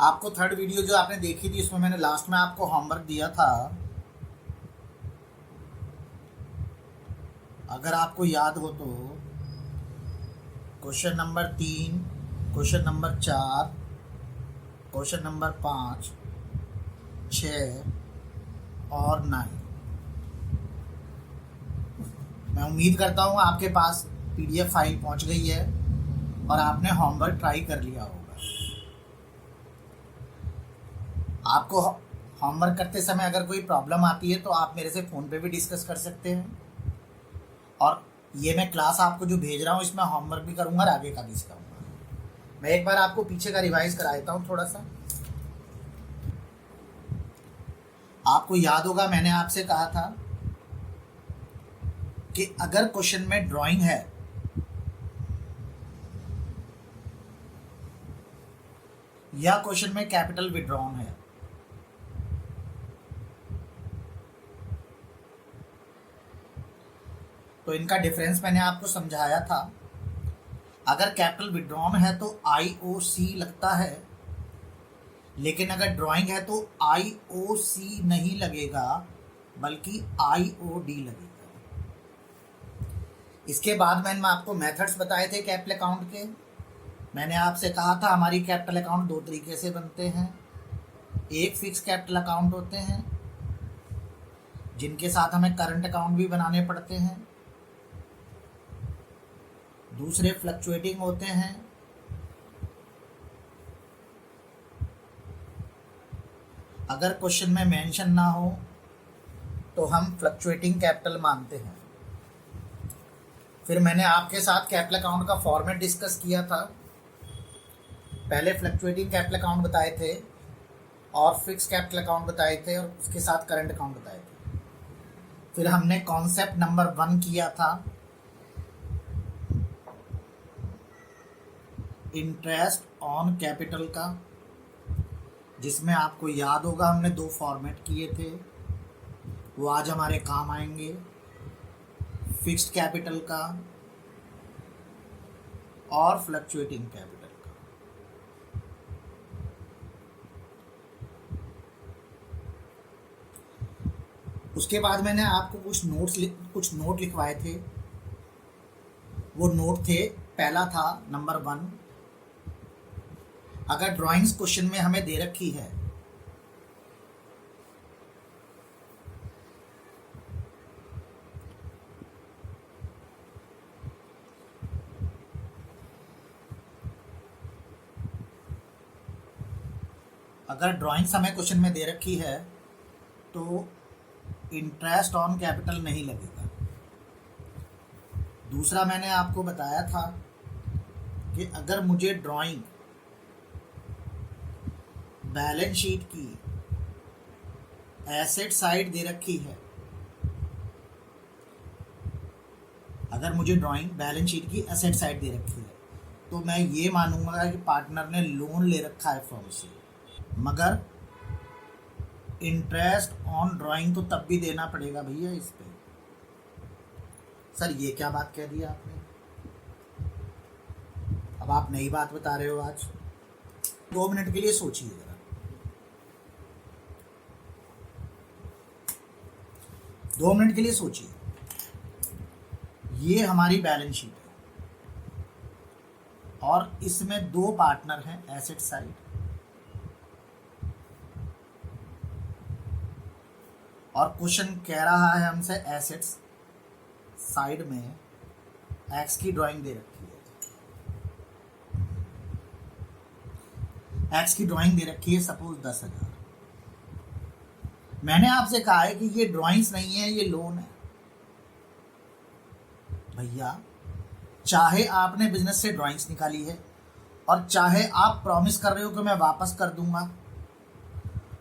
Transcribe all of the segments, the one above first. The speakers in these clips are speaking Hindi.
आपको थर्ड वीडियो जो आपने देखी थी उसमें मैंने लास्ट में आपको होमवर्क दिया था। अगर आपको याद हो तो question number 3, question number 4, question number 5, 6 और 9। मैं उम्मीद करता हूँ आपके पास PDF फाइल पहुँच गई है और आपने होमवर्क ट्राई कर लिया होगा। आपको होमवर्क करते समय अगर कोई प्रॉब्लम आती है तो आप मेरे से फ़ोन पे भी डिस्कस कर सकते हैं। और ये मैं क्लास आपको जो भेज रहा हूँ इसमें होमवर्क भी करूँगा और आगे का भी सिखाऊंगा। मैं एक बार आपको पीछे का रिवाइज करा देता हूँ थोड़ा सा। आपको याद होगा मैंने आपसे कहा था कि अगर क्वेश्चन में ड्राइंग है या क्वेश्चन में कैपिटल विड्रॉन है तो इनका डिफरेंस मैंने आपको समझाया था। अगर कैपिटल विड्रॉन है तो IOC लगता है, लेकिन अगर ड्राइंग है तो IOC नहीं लगेगा बल्कि IOD लगेगा। इसके बाद मैंने आपको मेथड्स बताए थे कैपिटल अकाउंट के। मैंने आपसे कहा था हमारी कैपिटल अकाउंट दो तरीके से बनते हैं। एक फिक्स कैपिटल अकाउंट होते हैं जिनके साथ हमें करंट अकाउंट भी बनाने पड़ते हैं। दूसरे फ्लक्चुएटिंग होते हैं। अगर क्वेश्चन में मेंशन ना हो तो हम फ्लक्चुएटिंग कैपिटल मानते हैं। फिर मैंने आपके साथ कैपिटल अकाउंट का फॉर्मेट डिस्कस किया था। पहले फ्लक्चुएटिंग कैपिटल अकाउंट बताए थे और फिक्स कैपिटल अकाउंट बताए थे और उसके साथ करंट अकाउंट बताए थे। फिर हमने कॉन्सेप्ट नंबर 1 किया था, इंटरेस्ट ऑन कैपिटल का, जिसमें आपको याद होगा हमने 2 फॉर्मेट किए थे, वो आज हमारे काम आएंगे। फिक्स्ड कैपिटल का और फ्लक्चुएटिंग कैपिटल का। उसके बाद मैंने आपको कुछ नोट लिखवाए थे। वो नोट थे, पहला था नंबर 1, अगर ड्राइंग्स क्वेश्चन में हमें दे रखी है तो इंटरेस्ट ऑन कैपिटल नहीं लगेगा। दूसरा मैंने आपको बताया था कि अगर मुझे ड्राइंग बैलेंस शीट की एसेट साइड दे रखी है, अगर मुझे ड्राइंग बैलेंस शीट की एसेट साइड दे रखी है तो मैं ये मानूंगा कि पार्टनर ने लोन ले रखा है फर्म से, मगर इंटरेस्ट ऑन ड्राइंग तो तब भी देना पड़ेगा भैया इस पे। सर ये क्या बात कह दी आपने? अब आप नई बात बता रहे हो आज। 2 मिनट के लिए सोचिए जरा। 2 मिनट के लिए सोचिए। ये हमारी बैलेंस शीट है और इसमें 2 पार्टनर हैं एसेट साइड, और क्वेश्चन कह रहा है हमसे एसेट्स साइड में एक्स की ड्राइंग दे रखी है। एक्स की ड्राइंग दे रखी है सपोज 10,000। मैंने आपसे कहा है कि ये ड्राइंग्स नहीं है, ये लोन है। भैया चाहे आपने बिजनेस से ड्राइंग्स निकाली है और चाहे आप प्रॉमिस कर रहे हो कि मैं वापस कर दूंगा,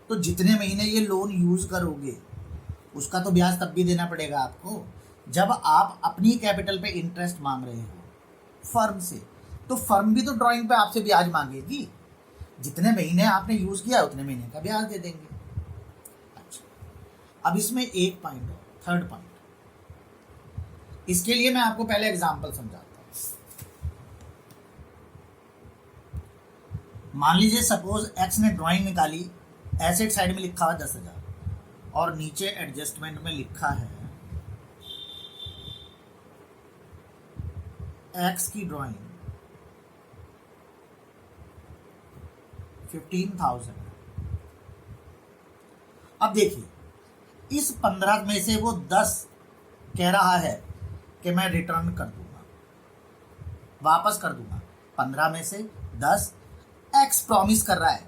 तो जितने महीने ये लोन यूज करोगे उसका तो ब्याज तब भी देना पड़ेगा आपको। जब आप अपनी कैपिटल पे इंटरेस्ट मांग रहे हो फर्म से, तो फर्म भी तो ड्राइंग पे आपसे ब्याज मांगेगी। जितने महीने आपने यूज किया उतने महीने का ब्याज दे देंगे। अच्छा, अब इसमें एक पॉइंट है, थर्ड पॉइंट। इसके लिए मैं आपको पहले एग्जांपल समझाता हूं। मान लीजिए सपोज एक्स ने ड्राइंग निकाली, एसेट साइड में लिखा हुआ 10,000 और नीचे एडजस्टमेंट में लिखा है एक्स की ड्राइंग 15,000। अब देखिए इस 15 में से वो 10 कह रहा है कि मैं रिटर्न कर दूंगा, वापस कर दूंगा। 15 में से 10 एक्स प्रॉमिस कर रहा है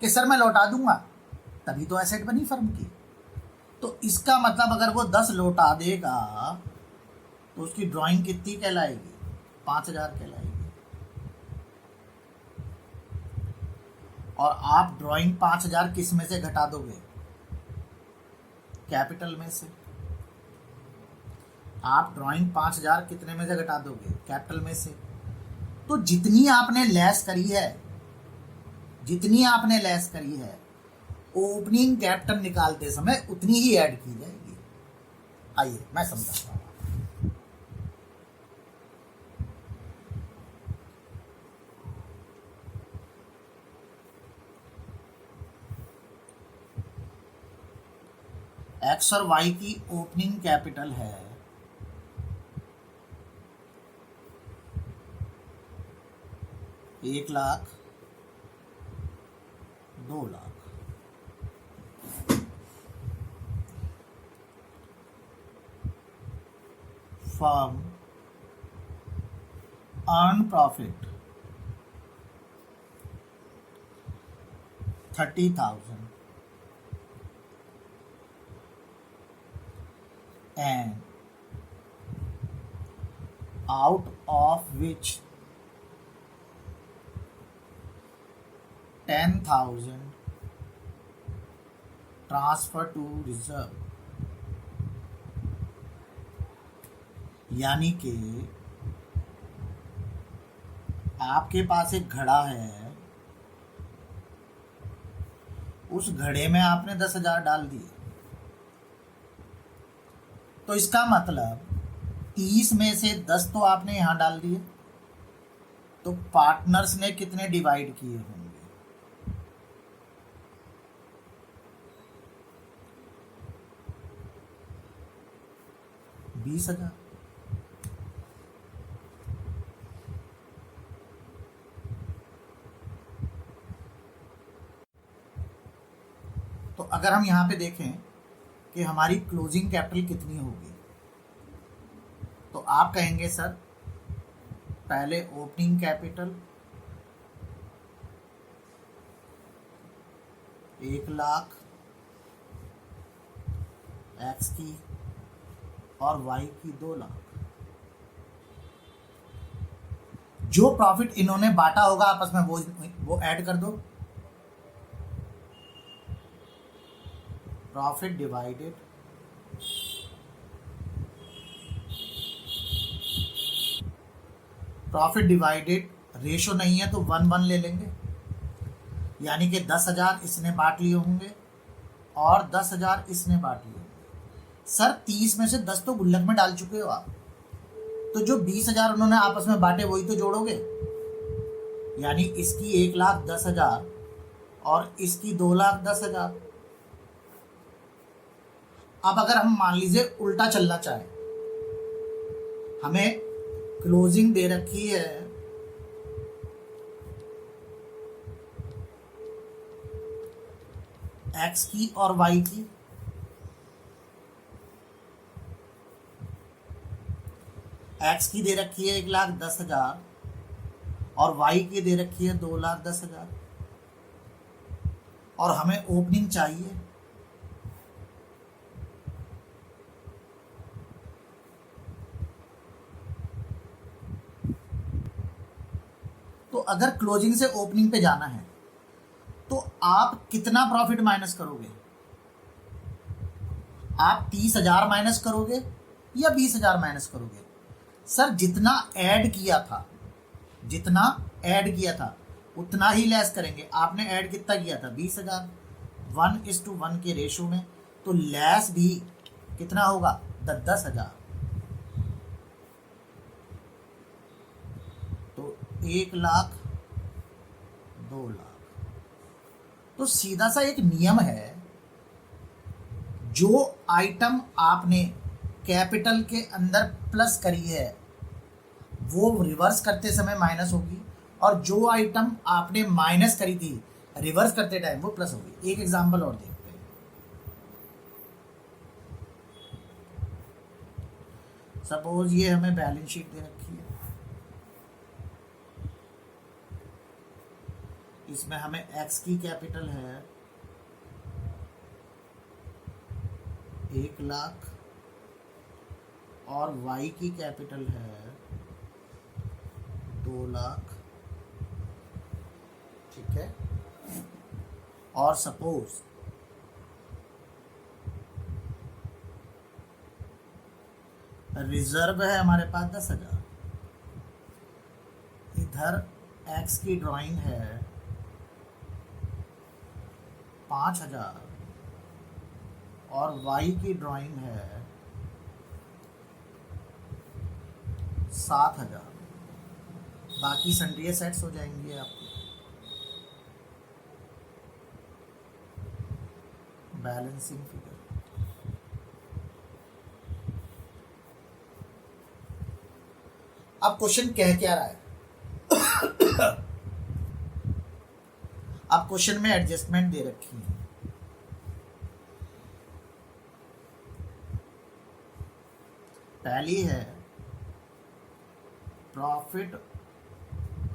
कि सर मैं लौटा दूंगा, तभी तो एसेट बनी फर्म की। तो इसका मतलब अगर वो 10 लौटा देगा तो उसकी ड्राइंग कितनी कहलाएगी? 5,000 कहलाएगी। और आप ड्राइंग 5,000 किस में से घटा दोगे? कैपिटल में से। आप ड्राइंग 5,000 कितने में से घटा दोगे? कैपिटल में से। तो जितनी आपने लेस करी है, जितनी आपने लेस करी है ओपनिंग कैपिटल निकालते समय उतनी ही ऐड की जाएगी। आइए मैं समझाता हूँ। एक्स और वाई की ओपनिंग कैपिटल है 1,00,000, 2,00,000। Firm earn profit 30,000 and out of which 10,000 transfer to reserve। यानी कि आपके पास एक घड़ा है, उस घड़े में आपने 10,000 डाल दिए, तो इसका मतलब 30 में से 10 तो आपने यहां डाल दिए, तो पार्टनर्स ने कितने डिवाइड किए होंगे? 20,000। तो अगर हम यहां पे देखें कि हमारी क्लोजिंग कैपिटल कितनी होगी, तो आप कहेंगे सर पहले ओपनिंग कैपिटल 1,00,000 एक्स की और वाई की 2,00,000। जो प्रॉफिट इन्होंने बांटा होगा आपस में वो ऐड कर दो। प्रॉफिट डिवाइडेड रेशो नहीं है तो 1:1 ले लेंगे, यानी कि 10,000 इसने बांट लिए होंगे और 10,000 इसने बांट लिए होंगे। सर 30 में से 10 तो गुल्लक में डाल चुके हो आप, तो जो 20,000 उन्होंने आपस में बांटे वही तो जोड़ोगे, यानी इसकी 1,10,000 और इसकी 2,10,000। अब अगर हम मान लीजिए उल्टा चलना चाहें, हमें क्लोजिंग दे रखी है एक्स की और वाई की, एक्स की दे रखी है 1,10,000 और वाई की दे रखी है 2,10,000, और हमें ओपनिंग चाहिए। तो अगर क्लोजिंग से ओपनिंग पे जाना है तो आप कितना प्रॉफिट माइनस करोगे? आप 30,000 माइनस करोगे या 20,000 माइनस करोगे? सर जितना ऐड किया था उतना ही लेस करेंगे। आपने ऐड कितना किया था? 20,000, 1:1 के रेशो में, तो लेस भी कितना होगा? 10,000। तो 1,00,000, 2 लाख। तो सीधा सा एक नियम है, जो आइटम आपने कैपिटल के अंदर प्लस करी है वो रिवर्स करते समय माइनस होगी, और जो आइटम आपने माइनस करी थी रिवर्स करते टाइम वो प्लस होगी। एक एग्जांपल और देखते हैं। सपोज ये हमें बैलेंस शीट दे रखी है, इसमें हमें एक्स की कैपिटल है 1 लाख और वाई की कैपिटल है 2 लाख, ठीक है। और सपोज रिजर्व है हमारे पास 10,000, इधर एक्स की ड्राइंग है 5,000 और वाई की ड्राइंग है 7,000। बाकी सन्ड्री सेट्स हो जाएंगे आपको। बैलेंसिंग फिगर, अब क्वेश्चन कह क्या रहा है? अब क्वेश्चन में एडजस्टमेंट दे रखी है। पहली है profit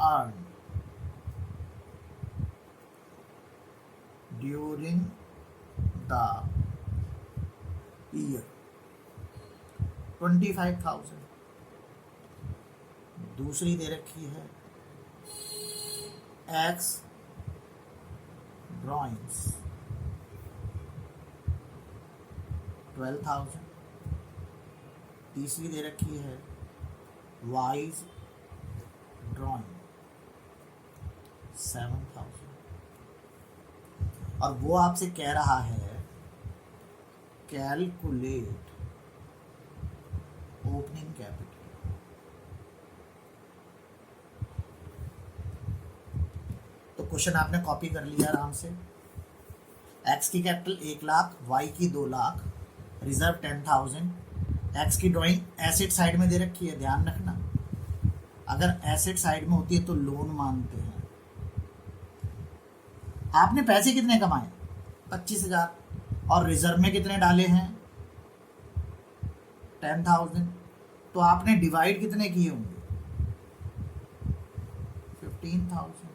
earn during the year 25,000। दूसरी दे रखी है एक्स ड्राइंग्स 12,000। तीसरी दे रखी है वाइज ड्राइंग 7,000। और वो आपसे कह रहा है कैलकुलेट ओपनिंग कैपिटल। तो क्वेश्चन आपने कॉपी कर लिया आराम से। एक्स की कैपिटल 1 लाख, वाई की 2 लाख, रिजर्व 10,000। एक्स की ड्राइंग एसेट साइड में दे रखी है, ध्यान रखना। अगर एसेट साइड में होती है तो लोन मानते हैं। आपने पैसे कितने कमाए? 25,000। और रिजर्व में कितने डाले हैं? 10,000। तो आपने डिवाइड कितने किए होंगे? 15,000।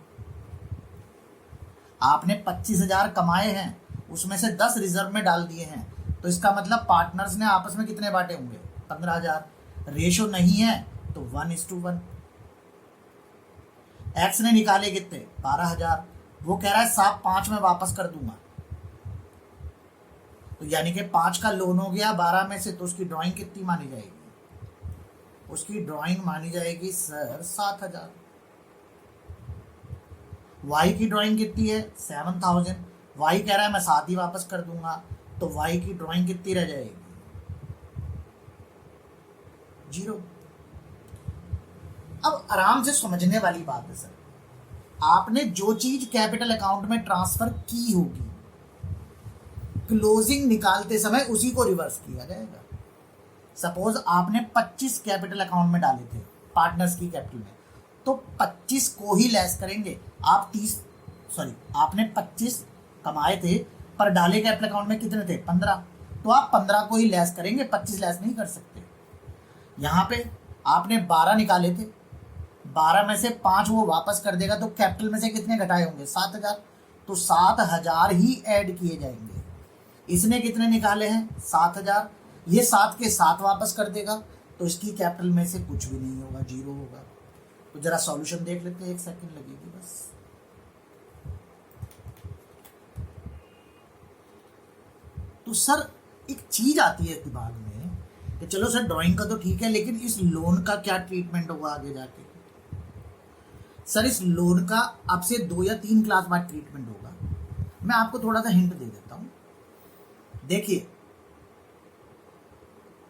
आपने 25,000 कमाए हैं, उसमें से 10 रिजर्व में डाल दिए हैं, तो इसका मतलब पार्टनर्स ने आपस में कितने बांटे होंगे? 15,000। रेशो नहीं है तो 1:1। एक्स ने निकाले कितने? 12,000। वो कह रहा है साहब 5 में वापस कर दूंगा, तो यानी कि 5 का लोन हो गया 12 में से, तो उसकी ड्राइंग कितनी मानी जाएगी? उसकी ड्राइंग मानी जाएगी सर 7,000। वाई की ड्राइंग कितनी है? 7,000। वाई कह रहा है मैं 7 ही वापस कर दूंगा, तो वाई की ड्राइंग कितनी रह जाएगी? 0। अब आराम से समझने वाली बात है सर, आपने जो चीज कैपिटल अकाउंट में ट्रांसफर की होगी, क्लोजिंग निकालते समय उसी को रिवर्स किया जाएगा। सपोज आपने 25 कैपिटल अकाउंट में डाले थे पार्टनर्स की कैपिटल में, तो 25 को ही लेस करेंगे। आपने 25 कमाए थे पर डाले कैपिटल अकाउंट में कितने थे? 15। तो आप 15 को ही लेस करेंगे, 25 लेस नहीं कर सकते। यहाँ पे आपने 12 निकाले थे, 12 में से 5 वो वापस कर देगा, तो कैपिटल में से कितने घटाए होंगे? 7,000। तो 7,000 ही ऐड किए जाएंगे। इसने कितने निकाले हैं? 7,000। ये 7 के 7 वापस कर देगा, तो इसकी कैपिटल में से कुछ भी नहीं होगा, 0 होगा। तो जरा सॉल्यूशन देख लेते हैं, 1 सेकंड लगेगी बस। तो सर एक चीज आती है दिमाग में कि चलो सर ड्राइंग का तो ठीक है, लेकिन इस लोन का क्या ट्रीटमेंट होगा आगे जाके? सर इस लोन का अब से 2 या 3 क्लास बाद ट्रीटमेंट होगा। मैं आपको थोड़ा सा हिंट दे देता हूं। देखिए,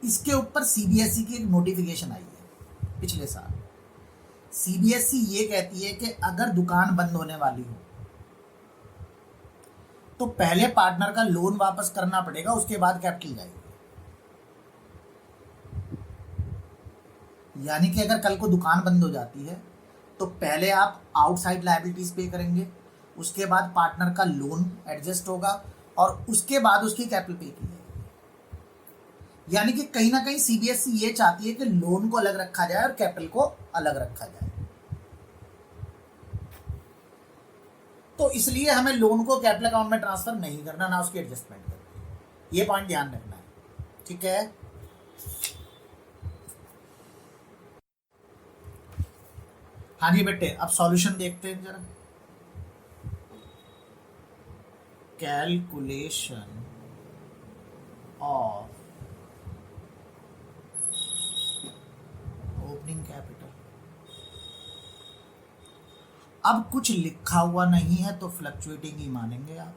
इसके ऊपर सीबीएसई की एक नोटिफिकेशन आई है पिछले साल। सीबीएसई ये कहती है कि अगर दुकान बंद होने वाली हो तो पहले पार्टनर का लोन वापस करना पड़ेगा, उसके बाद कैपिटल जाएगी। यानी कि अगर कल को दुकान बंद हो जाती है तो पहले आप आउटसाइड लायबिलिटीज पे करेंगे, उसके बाद पार्टनर का लोन एडजस्ट होगा और उसके बाद उसकी कैपिटल पे की जाएगी। यानी कि कहीं ना कहीं सीबीएसई ये चाहती है कि लोन को अलग रखा जाए और कैपिटल को अलग रखा जाए। तो इसलिए हमें लोन को कैपिटल अकाउंट में ट्रांसफर नहीं करना, ना उसकी एडजस्टमेंट करना। ये पॉइंट ध्यान रखना है, ठीक है। हाँ जी बेटे, अब सॉल्यूशन देखते हैं जरा। Calculation of opening capital. अब कुछ लिखा हुआ नहीं है तो फ्लक्चुएटिंग ही मानेंगे आप।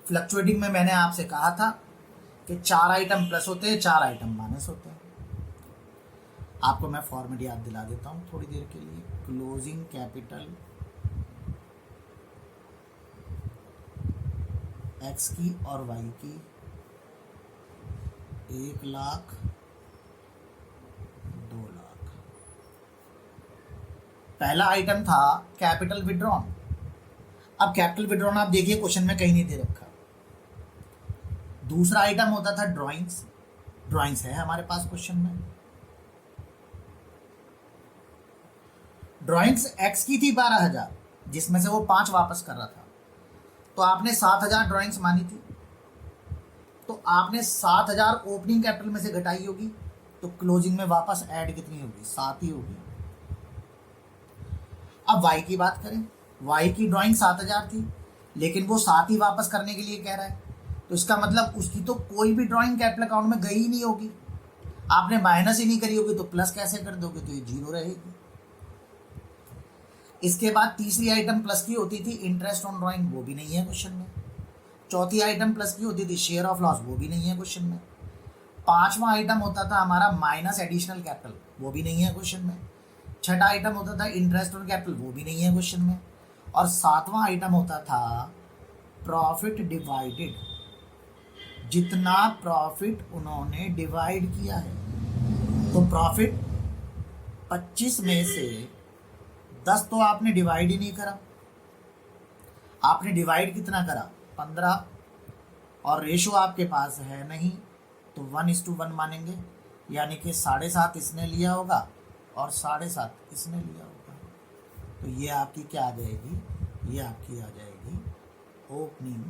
फ्लक्चुएटिंग में मैंने आपसे कहा था कि 4 आइटम प्लस होते हैं, 4 आइटम माइनस होते हैं। आपको मैं फॉर्मेट याद दिला देता हूं थोड़ी देर के लिए। क्लोजिंग कैपिटल एक्स की और वाई की 1 लाख 2 लाख। पहला आइटम था कैपिटल विड्रॉन। अब कैपिटल विड्रॉन आप देखिए क्वेश्चन में कहीं नहीं दे रखा। दूसरा आइटम होता था ड्राइंग्स। ड्राइंग्स है हमारे पास क्वेश्चन में। ड्राइंग्स एक्स की थी 12,000, जिसमें से वो 5 वापस कर रहा था, तो आपने 7,000 ड्राइंग्स मानी थी। तो आपने 7,000 ओपनिंग कैपिटल में से घटाई होगी, तो क्लोजिंग में वापस ऐड कितनी होगी? 7 ही होगी। अब वाई की बात करें, वाई की ड्राइंग 7,000 थी, लेकिन वो 7 ही वापस करने के लिए कह रहा है, तो इसका मतलब उसकी तो कोई भी ड्राइंग कैपिटल अकाउंट में गई ही नहीं होगी। आपने माइनस ही नहीं करी होगी तो प्लस कैसे कर दोगे? तो ये 0 रहेगी। इसके बाद तीसरी आइटम प्लस की होती थी इंटरेस्ट ऑन ड्राइंग, वो भी नहीं है क्वेश्चन में। चौथी आइटम प्लस की होती थी शेयर ऑफ लॉस, वो भी नहीं है क्वेश्चन में। पांचवा आइटम होता था हमारा माइनस एडिशनल कैपिटल, वो भी नहीं है क्वेश्चन में। छठा आइटम होता था इंटरेस्ट ऑन कैपिटल, वो भी नहीं है क्वेश्चन में। और सातवां आइटम होता था प्रॉफिट डिवाइडेड, जितना प्रॉफिट उन्होंने डिवाइड किया है। तो प्रॉफिट 25 में से 10 तो आपने डिवाइड ही नहीं करा। आपने डिवाइड कितना करा? 15। और रेशो आपके पास है नहीं, तो 1:1 मानेंगे। यानी कि 7.5 इसने लिया होगा और 7.5 इसने लिया होगा। तो ये आपकी क्या आ जाएगी? ये आपकी आ जाएगी ओपनिंग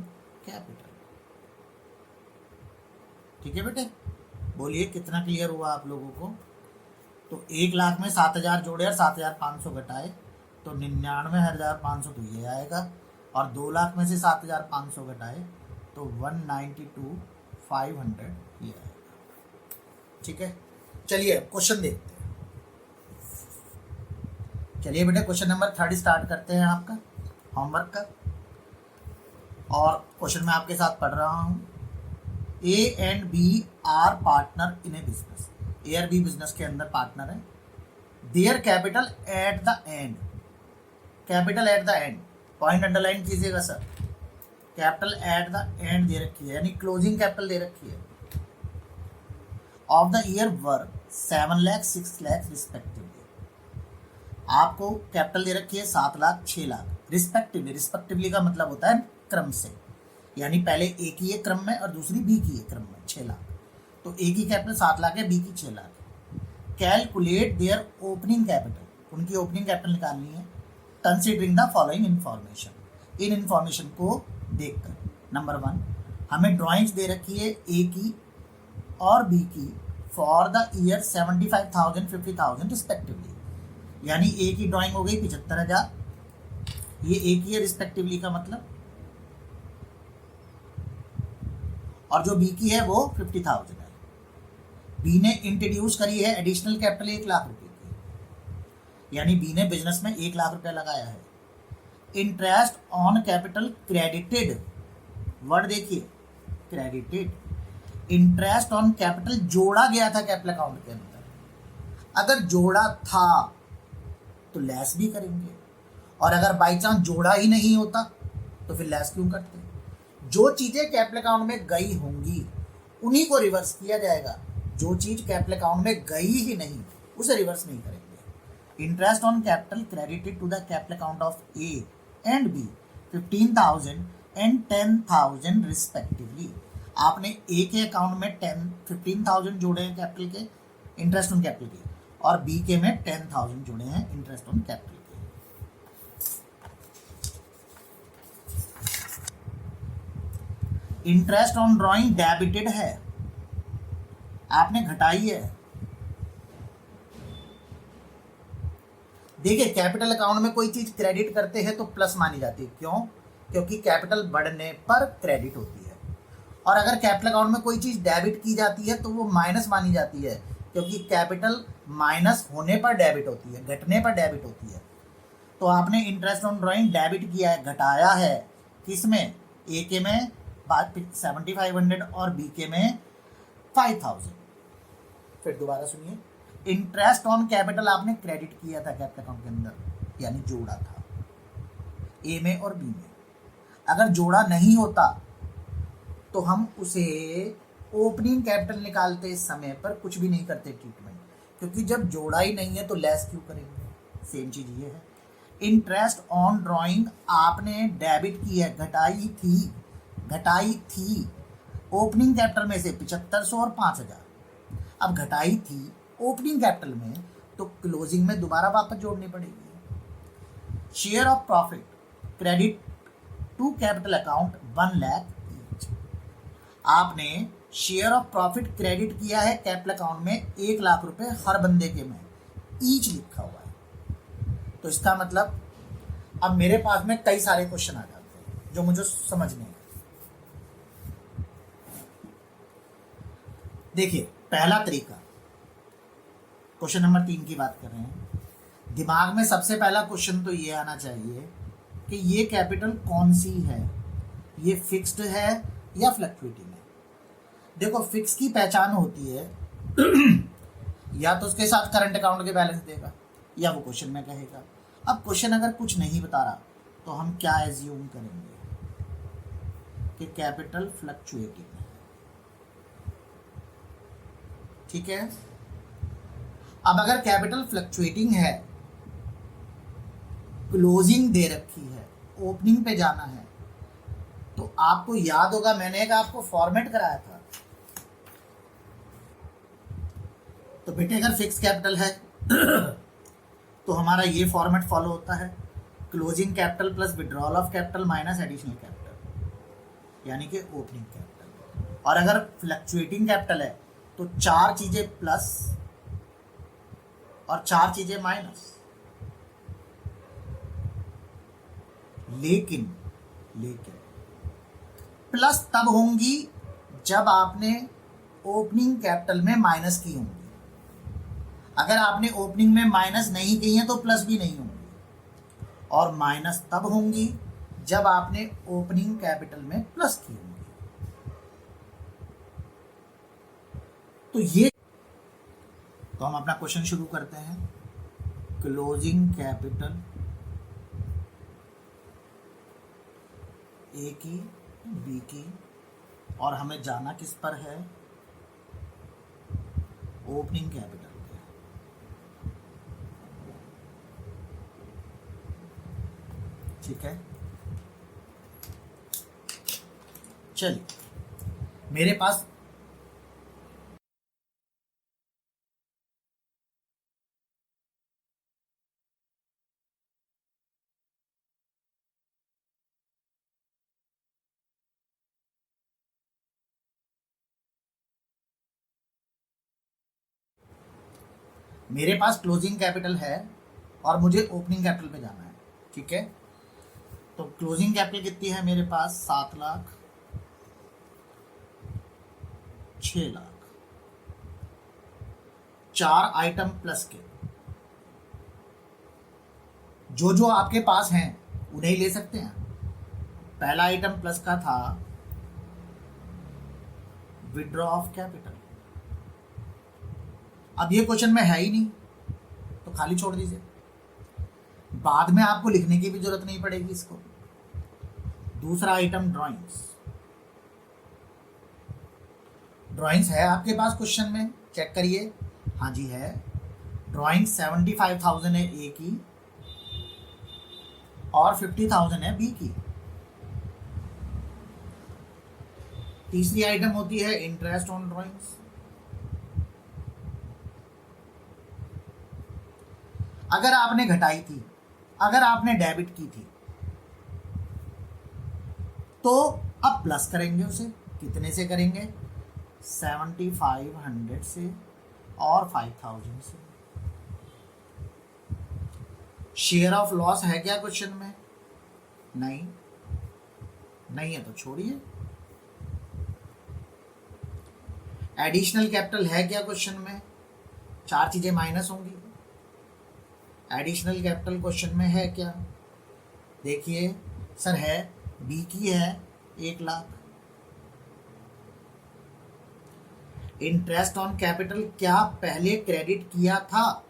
कैपिटल। ठीक है बेटे, बोलिए कितना क्लियर हुआ आप लोगों को? तो 1 लाख में 7,000 जोड़े और 7,500 घटाए तो 99,500 तो ये आएगा, और 2 लाख में से 7,500 घटाए तो 192,500 ये आएगा। ठीक है, चलिए क्वेश्चन देखते हैं। चलिए बेटा क्वेश्चन नंबर 3 स्टार्ट करते हैं आपका होमवर्क का। और क्वेश्चन मैं आपके साथ पढ़ रहा हूँ। A and B are partner in a business. A और बी बिजनेस के अंदर पार्टनर है। Their capital at the end, capital at the end, point underline कीजिएगा sir. Capital at the end दे रखी है, यानी क्लोजिंग कैपिटल दे रखी है, of the year were 7 lakh 6 lakh respectively. आपको कैपिटल दे रखी है 7 लाख 6 लाख रिस्पेक्टिवली। रिस्पेक्टिवली का मतलब होता है क्रम से, यानी पहले ए की है क्रम में और दूसरी बी की है क्रम में 6 लाख। तो ए की कैपिटल 7 लाख है, बी की 6 लाख है। कैलकुलेट देयर ओपनिंग कैपिटल, उनकी ओपनिंग कैपिटल निकालनी है considering the following information. In information को देखकर, नंबर 1 हमें ड्राइंग्स दे रखी है ए की और बी की फॉर द ईयर 75,000 50,000 रिस्पेक्टिवली। यानी ए की ड्राइंग हो गई 75,000, ये ए की है रिस्पेक्टिवली का मतलब, और जो बी की है वो 50,000 है। बी ने इंट्रोड्यूस करी है एडिशनल कैपिटल 1 लाख रुपए की, यानी बी ने बिजनेस में 1 लाख रुपया लगाया है। Interest on capital credited, word देखिए क्रेडिटेड। इंटरेस्ट ऑन कैपिटल जोड़ा गया था कैपिटल अकाउंट के अंदर। अगर जोड़ा था तो लेस भी करेंगे, और अगर बाई चांस जोड़ा ही नहीं होता तो फिर लेस क्यों करते? जो चीजें कैपिटल अकाउंट में गई होंगी उन्हीं को रिवर्स किया जाएगा। जो चीज कैपिटल अकाउंट में गई ही नहीं उसे रिवर्स नहीं करेंगे। Interest on capital credited to the capital account of A and B 15,000 and 10,000 respectively. आपने ए के अकाउंट में 15,000 जोड़े हैं कैपिटल के, इंटरेस्ट ऑन कैपिटल के, और बी के में 10,000 जोड़े हैं इंटरेस्ट ऑन कैपिटल के। इंटरेस्ट ऑन ड्रॉइंग डेबिटेड है, आपने घटाई है। देखिए कैपिटल अकाउंट में कोई चीज क्रेडिट करते हैं तो प्लस मानी जाती है, क्यों? क्योंकि कैपिटल बढ़ने पर क्रेडिट होती है। और अगर कैपिटल अकाउंट में कोई चीज डेबिट की जाती है तो वो माइनस मानी जाती है, क्योंकि कैपिटल माइनस होने पर डेबिट होती है, घटने पर डेबिट होती है। तो आपने इंटरेस्ट ऑन ड्रॉइंग डेबिट किया है, घटाया है, किसमें? ए के में 7,500 और बी के में 5,000। फिर दोबारा सुनिए, इंटरेस्ट ऑन कैपिटल आपने क्रेडिट किया था कैपिटल अकाउंट के अंदर, यानी जोड़ा था ए में और बी में। अगर जोड़ा नहीं होता तो हम उसे ओपनिंग कैपिटल निकालते समय पर कुछ भी नहीं करते ट्रीटमेंट, क्योंकि जब जोड़ा ही नहीं है तो लेस क्यों करेंगे? सेम चीज ये है। इंटरेस्ट ऑन ड्रॉइंग आपने डेबिट की है, घटाई थी ओपनिंग कैपिटल में से 7,500 और 5,000। अब घटाई थी ओपनिंग कैपिटल में तो क्लोजिंग में दोबारा वापस जोड़नी पड़ेगी। Share of profit credit to capital account 1 lakh each. आपने शेयर ऑफ प्रॉफिट क्रेडिट किया है कैपिटल अकाउंट में 1 लाख रुपए हर बंदे के में, ईच लिखा हुआ है। तो इसका मतलब अब मेरे पास में कई सारे क्वेश्चन आ जाते हैं जो मुझे समझने हैं। देखिए पहला तरीका, क्वेश्चन नंबर 3 की बात कर रहे हैं। दिमाग में सबसे पहला क्वेश्चन तो ये आना चाहिए कि ये कैपिटल कौन सी है, ये फिक्स्ड है या फ्लक्चुएटिंग है। देखो फिक्स की पहचान होती है या तो उसके साथ करंट अकाउंट के बैलेंस देगा या वो क्वेश्चन में कहेगा। अब क्वेश्चन अगर कुछ नहीं बता रहा तो हम क्या एज्यूम करेंगे कि कैपिटल फ्लक्चुएटिंग है, ठीक है। अब अगर कैपिटल फ्लक्चुएटिंग है, क्लोजिंग दे रखी है, ओपनिंग पे जाना है, तो आपको याद होगा मैंने एक आपको फॉर्मेट कराया था। तो बेटे अगर फिक्स कैपिटल है तो हमारा ये फॉर्मेट फॉलो होता है, closing capital plus withdrawal of capital minus additional capital, यानी कि ओपनिंग कैपिटल। और अगर फ्लक्चुएटिंग कैपिटल है तो 4 चीजें प्लस और 4 चीजें माइनस। लेकिन प्लस तब होंगी जब आपने ओपनिंग कैपिटल में माइनस की होंगी। अगर आपने ओपनिंग में माइनस नहीं की है तो प्लस भी नहीं होंगी, और माइनस तब होंगी जब आपने ओपनिंग कैपिटल में प्लस की होंगी। तो ये तो हम अपना क्वेश्चन शुरू करते हैं। क्लोजिंग कैपिटल ए की, बी की, और हमें जाना किस पर है? ओपनिंग कैपिटल पे। ठीक है, चलिए मेरे पास क्लोजिंग कैपिटल है और मुझे ओपनिंग कैपिटल पे जाना है, ठीक है। तो क्लोजिंग कैपिटल कितनी है मेरे पास? 7 लाख, 6 लाख, 4 आइटम प्लस के। जो जो आपके पास हैं उन्हें ले सकते हैं। पहला आइटम प्लस का था विड्रॉ ऑफ कैपिटल। अब ये क्वेश्चन में है ही नहीं तो खाली छोड़ दीजिए, बाद में आपको लिखने की भी जरूरत नहीं पड़ेगी इसको। दूसरा आइटम ड्राइंग्स। ड्राइंग्स है आपके पास क्वेश्चन में, चेक करिए। हाँ जी है। ड्राइंग 75,000 है ए की और 50,000 है बी की। तीसरी आइटम होती है इंटरेस्ट ऑन ड्राइंग्स। अगर आपने घटाई थी, अगर आपने डेबिट की थी, तो अब प्लस करेंगे उसे। कितने से करेंगे? 7500 से और 5000 से। शेयर ऑफ लॉस है क्या क्वेश्चन में? नहीं, नहीं है तो छोड़िए। एडिशनल कैपिटल है क्या क्वेश्चन में? चार चीजें माइनस होंगी। एडिशनल कैपिटल क्वेश्चन में है क्या? देखिए सर है, बी की है 1 लाख। इंटरेस्ट ऑन कैपिटल क्या पहले क्रेडिट किया था?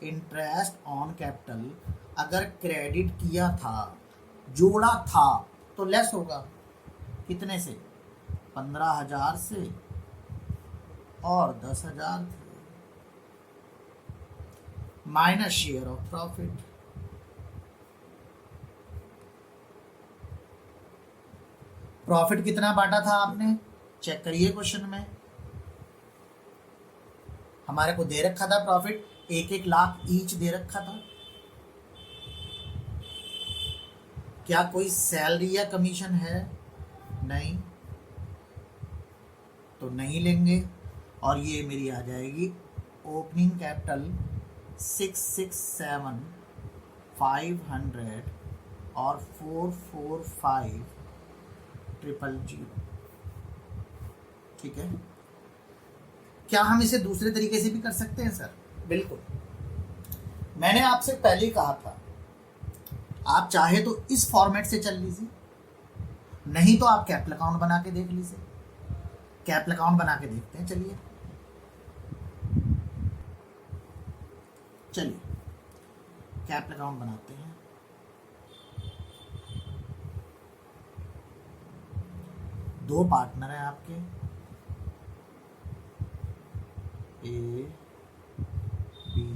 इंटरेस्ट ऑन कैपिटल अगर क्रेडिट किया था, जोड़ा था, तो लेस होगा। कितने से? 15,000 से और 10,000 थे, minus share of profit. Profit कितना बांटा था आपने? चेक करिए क्वेश्चन में, हमारे को दे रखा था प्रॉफिट 1-1 लाख ईच दे रखा था। क्या कोई सैलरी या कमीशन है? नहीं, तो नहीं लेंगे। और ये मेरी आ जाएगी ओपनिंग कैपिटल 667 500 और 445 000। ठीक है। क्या हम इसे दूसरे तरीके से भी कर सकते हैं सर? बिल्कुल। मैंने आपसे पहले ही कहा था, आप चाहे तो इस फॉर्मेट से चल लीजिए, नहीं तो आप कैपिटल अकाउंट बना के देख लीजिए। कैपिटल अकाउंट बना के देखते हैं, चलिए चलिए कैपिटल अकाउंट बनाते हैं। दो पार्टनर हैं आपके, ए बी,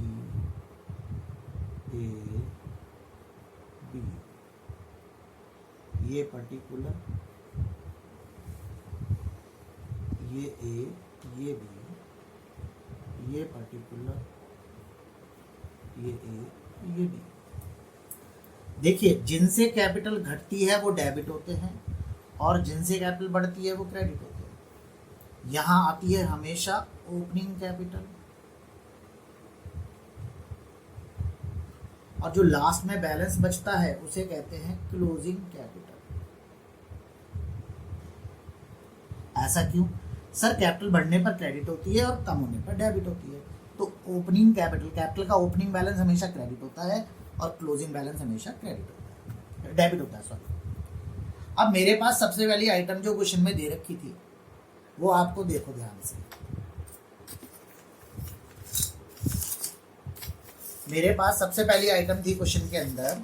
ए बी, ये पर्टिकुलर, ये ए, ये बी, ये पर्टिकुलर, ये ए, ये बी। देखिए जिनसे कैपिटल घटती है वो डेबिट होते हैं और जिनसे कैपिटल बढ़ती है वो क्रेडिट होते हैं। यहां आती है हमेशा ओपनिंग कैपिटल, और जो लास्ट में बैलेंस बचता है उसे कहते हैं क्लोजिंग कैपिटल। ऐसा क्यों? सर कैपिटल बढ़ने पर क्रेडिट होती है और कम होने पर डेबिट होती है। तो ओपनिंग कैपिटल, कैपिटल का ओपनिंग बैलेंस हमेशा क्रेडिट होता है और क्लोजिंग बैलेंस हमेशा क्रेडिट होता है, डेबिट होता है, सॉरी। अब मेरे पास सबसे पहली आइटम जो क्वेश्चन में दे रखी थी वो आपको देखो ध्यान से। मेरे पास सबसे पहली आइटम थी क्वेश्चन के अंदर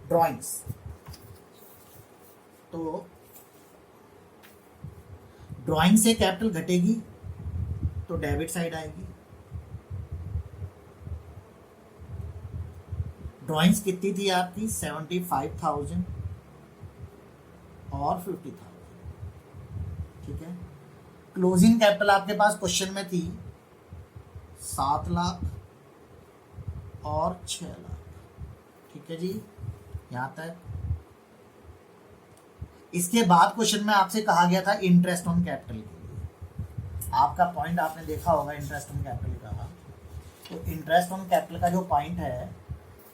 ड्राइंग्स। तो ड्राइंग से कैपिटल घटेगी तो डेबिट साइड आएगी। ड्राइंग्स कितनी थी आपकी? 75,000 और 50,000। ठीक है। क्लोजिंग कैपिटल आपके पास क्वेश्चन में थी 7 लाख और 6 लाख। ठीक है जी, यहां तक। इसके बाद क्वेश्चन में आपसे कहा गया था इंटरेस्ट ऑन कैपिटल के लिए। आपका पॉइंट आपने देखा होगा इंटरेस्ट ऑन कैपिटल का। तो इंटरेस्ट ऑन कैपिटल का जो पॉइंट है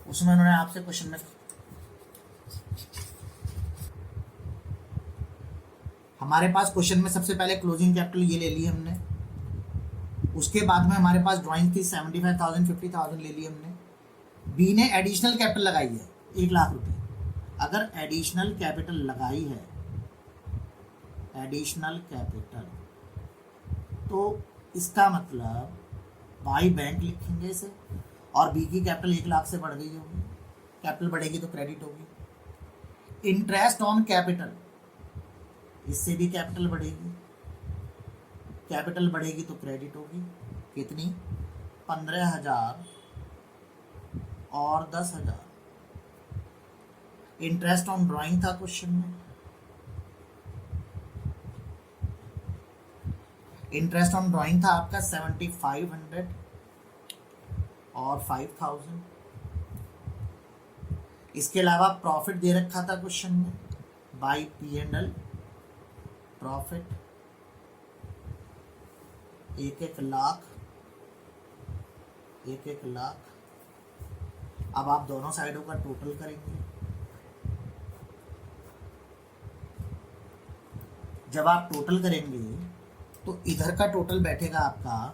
उसमें उन्होंने आपसे क्वेश्चन में, हमारे पास क्वेश्चन में सबसे पहले क्लोजिंग कैपिटल ये ले ली हमने, उसके बाद में हमारे पास ड्राइंग थी 75,000 50,000 ले ली हमने। बी ने एडिशनल कैपिटल लगाई है 1 लाख रुपए। अगर एडिशनल कैपिटल लगाई है, एडिशनल कैपिटल, तो इसका मतलब बाई बैंक लिखेंगे इसे, और बी की कैपिटल 1 लाख से बढ़ गई होगी, कैपिटल बढ़ेगी तो क्रेडिट होगी। इंटरेस्ट ऑन कैपिटल, इससे भी कैपिटल बढ़ेगी, कैपिटल बढ़ेगी तो क्रेडिट होगी। कितनी? 15,000 और 10,000। इंटरेस्ट ऑन ड्राइंग था क्वेश्चन में, इंटरेस्ट ऑन ड्राइंग था आपका 7,500 और 5,000। इसके अलावा प्रॉफिट दे रखा था क्वेश्चन में by P&L, profit 1-1 lakh, 1-1 lakh. अब आप दोनों साइडों का टोटल करेंगे। जब आप टोटल करेंगे तो इधर का टोटल बैठेगा आपका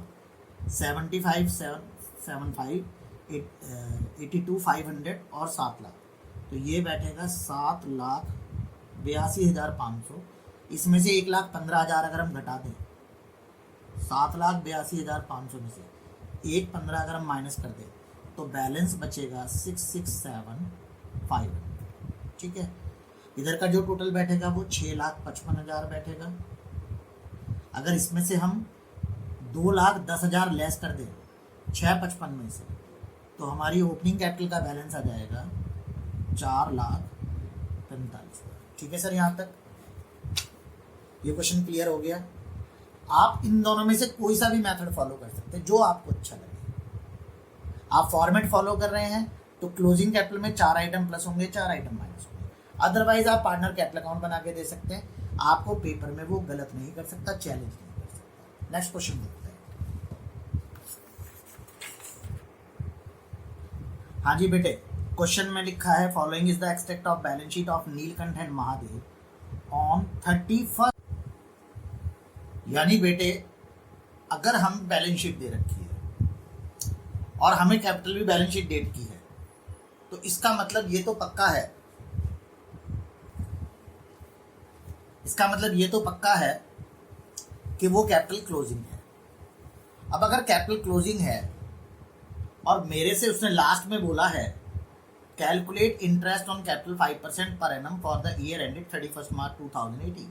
82,500 और 7 लाख, तो ये बैठेगा 7,82,500। इसमें से 1,15,000 अगर हम घटा दें, 7,82,500 में से 1,15,000 अगर हम माइनस कर दें तो बैलेंस बचेगा 6,67,500। ठीक है, इधर का जो टोटल बैठेगा वो 6,55,000 बैठेगा। अगर इसमें से हम 2,10,000 लेस कर दें 6,55 में से, तो हमारी ओपनिंग कैपिटल का बैलेंस आ जाएगा 4,45,000। ठीक है सर, यहाँ तक ये क्वेश्चन क्लियर हो गया। आप इन दोनों में से कोई सा भी मेथड फॉलो कर सकते हैं जो आपको अच्छा लगे। आप फॉर्मेट फॉलो कर रहे हैं तो क्लोजिंग कैपिटल में 4 आइटम प्लस होंगे, 4 आइटम माइनस होंगे। अदरवाइज आप पार्टनर कैपिटल अकाउंट बना के दे सकते हैं, आपको पेपर में वो गलत नहीं कर सकता, चैलेंज नहीं कर सकता। नेक्स्ट क्वेश्चन देखते हैं। हाँ जी बेटे, क्वेश्चन में लिखा है following is the extract of balance sheet of Neelkanth and Mahadev on 31st। यानी बेटे अगर हम बैलेंस शीट दे रखी है और हमें कैपिटल भी बैलेंस शीट डेट की है, तो इसका मतलब ये तो पक्का है, इसका मतलब ये तो पक्का है कि वो कैपिटल क्लोजिंग है। अब अगर कैपिटल क्लोजिंग है और मेरे से उसने लास्ट में बोला है calculate interest on capital 5% per annum for the year ended 31 मार्च 2018,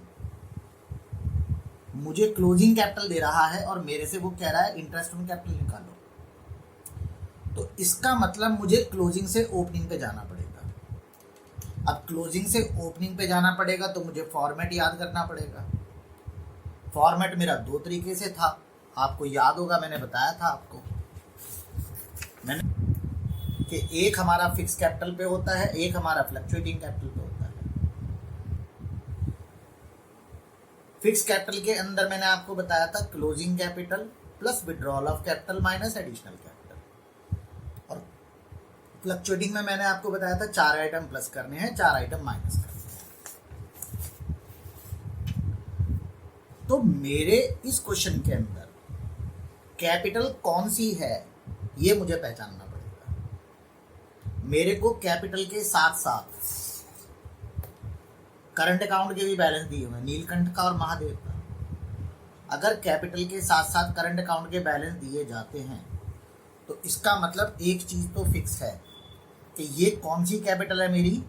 मुझे क्लोजिंग कैपिटल दे रहा है और मेरे से वो कह रहा है इंटरेस्ट ऑन कैपिटल निकालो, तो इसका मतलब मुझे क्लोजिंग से ओपनिंग पे जाना पड़ेगा। अब क्लोजिंग से ओपनिंग पे जाना पड़ेगा तो मुझे फॉर्मेट याद करना पड़ेगा। फॉर्मेट मेरा 2 तरीके से था, आपको याद होगा, मैंने बताया था आपको कि एक हमारा फिक्स कैपिटल पे होता है, एक हमारा फ्लक्चुएटिंग कैपिटल पे होता है। फिक्स कैपिटल के अंदर मैंने आपको बताया था closing capital plus withdrawal of capital minus additional capital, और फ्लक्चुएटिंग में मैंने आपको बताया था 4 आइटम प्लस करने हैं, 4 आइटम माइनस करने हैं। तो मेरे इस क्वेश्चन के अंदर कैपिटल कौन सी है ये मुझे पहचानना पड़ेगा। मेरे को कैपिटल के साथ साथ करंट अकाउंट के भी बैलेंस दिए हुए हैं, नीलकंठ का और महादेव का। अगर कैपिटल के साथ साथ करंट अकाउंट के बैलेंस दिए जाते हैं तो इसका मतलब एक चीज़ तो फिक्स है कि ये कौन सी कैपिटल है, मेरी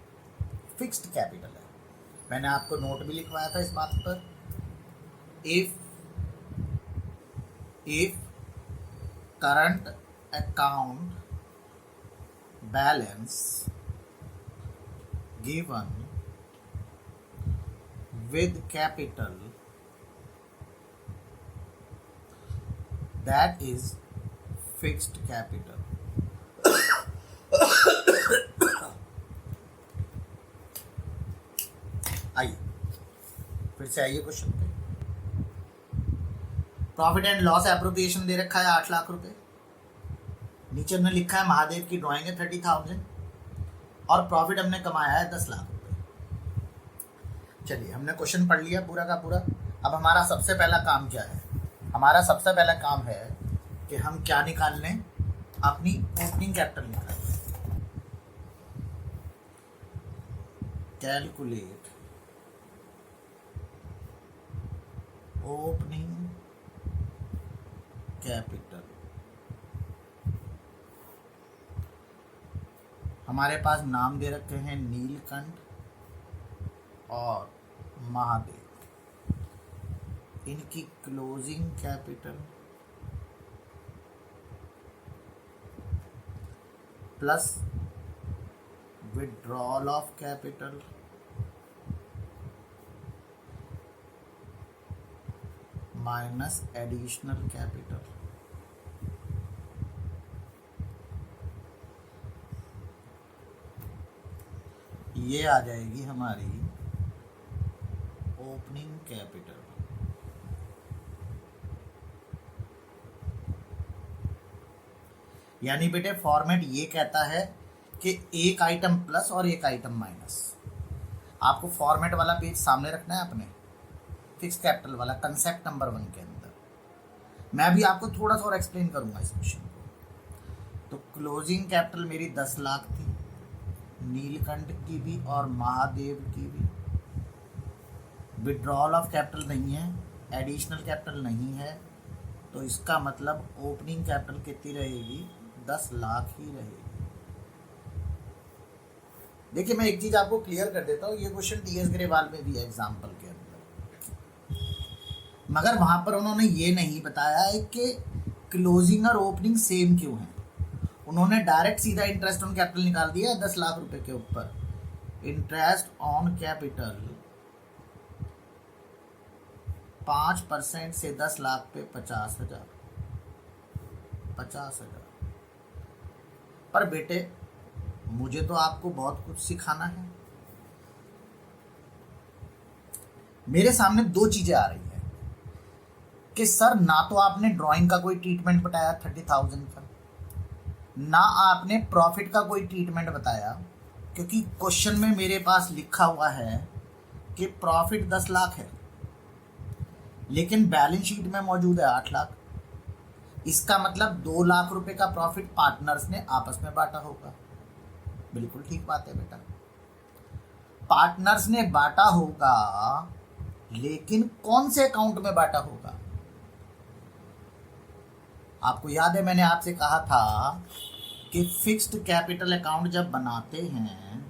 फिक्स्ड कैपिटल है। मैंने आपको नोट भी लिखवाया था इस बात पर। If current account balance given with capital that is fixed capital। आइए फिर से आइए क्वेश्चन पे। प्रॉफिट एंड लॉस एप्रोप्रिएशन दे रखा है 8 लाख रुपए, नीचे हमने लिखा है महादेव की ड्राइंग है 30,000 और प्रॉफिट हमने कमाया है 10 लाख। चलिए हमने क्वेश्चन पढ़ लिया पूरा का पूरा। अब हमारा सबसे पहला काम क्या है? हमारा सबसे पहला काम है कि हम क्या निकाल लें, अपनी ओपनिंग कैपिटल निकाल लें। Calculate opening capital. हमारे पास नाम दे रखे हैं नीलकंठ और महादेव। इनकी closing capital plus withdrawal of capital minus additional capital. ये आ जाएगी हमारी ओपनिंग कैपिटल। यानी बेटे फॉर्मेट ये कहता है कि एक आइटम प्लस और एक आइटम माइनस। आपको फॉर्मेट वाला पेज सामने रखना है अपने, फिक्स कैपिटल वाला कंसेप्ट नंबर 1 के अंदर। मैं भी आपको थोड़ा सा और एक्सप्लेन करूंगा इस क्वेश्चन को। तो क्लोजिंग कैपिटल मेरी 10 लाख थी, नीलकंठ की भी और महादेव की भी। विड्रॉल ऑफ कैपिटल नहीं है, एडिशनल कैपिटल नहीं है, तो इसका मतलब ओपनिंग कैपिटल कितनी रहेगी? 10 लाख ही रहेगी। देखिए मैं एक चीज आपको क्लियर कर देता हूँ, ये क्वेश्चन टीएस ग्रेवाल में भी है एग्जाम्पल के अंदर, मगर वहां पर उन्होंने ये नहीं बताया है कि क्लोजिंग और ओपनिंग सेम क्यों है। उन्होंने डायरेक्ट सीधा इंटरेस्ट ऑन कैपिटल निकाल दिया है 10 लाख रुपए के ऊपर। इंटरेस्ट ऑन कैपिटल 5% से 10 लाख पे 50,000। पर बेटे मुझे तो आपको बहुत कुछ सिखाना है। मेरे सामने 2 चीजें आ रही है कि सर ना तो आपने ड्राइंग का कोई ट्रीटमेंट बताया 30,000 का, ना आपने प्रॉफिट का कोई ट्रीटमेंट बताया, क्योंकि क्वेश्चन में मेरे पास लिखा हुआ है कि प्रॉफिट 10 लाख है लेकिन बैलेंस शीट में मौजूद है 8 लाख। इसका मतलब 2 लाख रुपए का प्रॉफिट पार्टनर्स ने आपस में बांटा होगा। बिल्कुल ठीक बात है बेटा, पार्टनर्स ने बांटा होगा, लेकिन कौन से अकाउंट में बांटा होगा? आपको याद है मैंने आपसे कहा था कि फिक्स्ड कैपिटल अकाउंट जब बनाते हैं,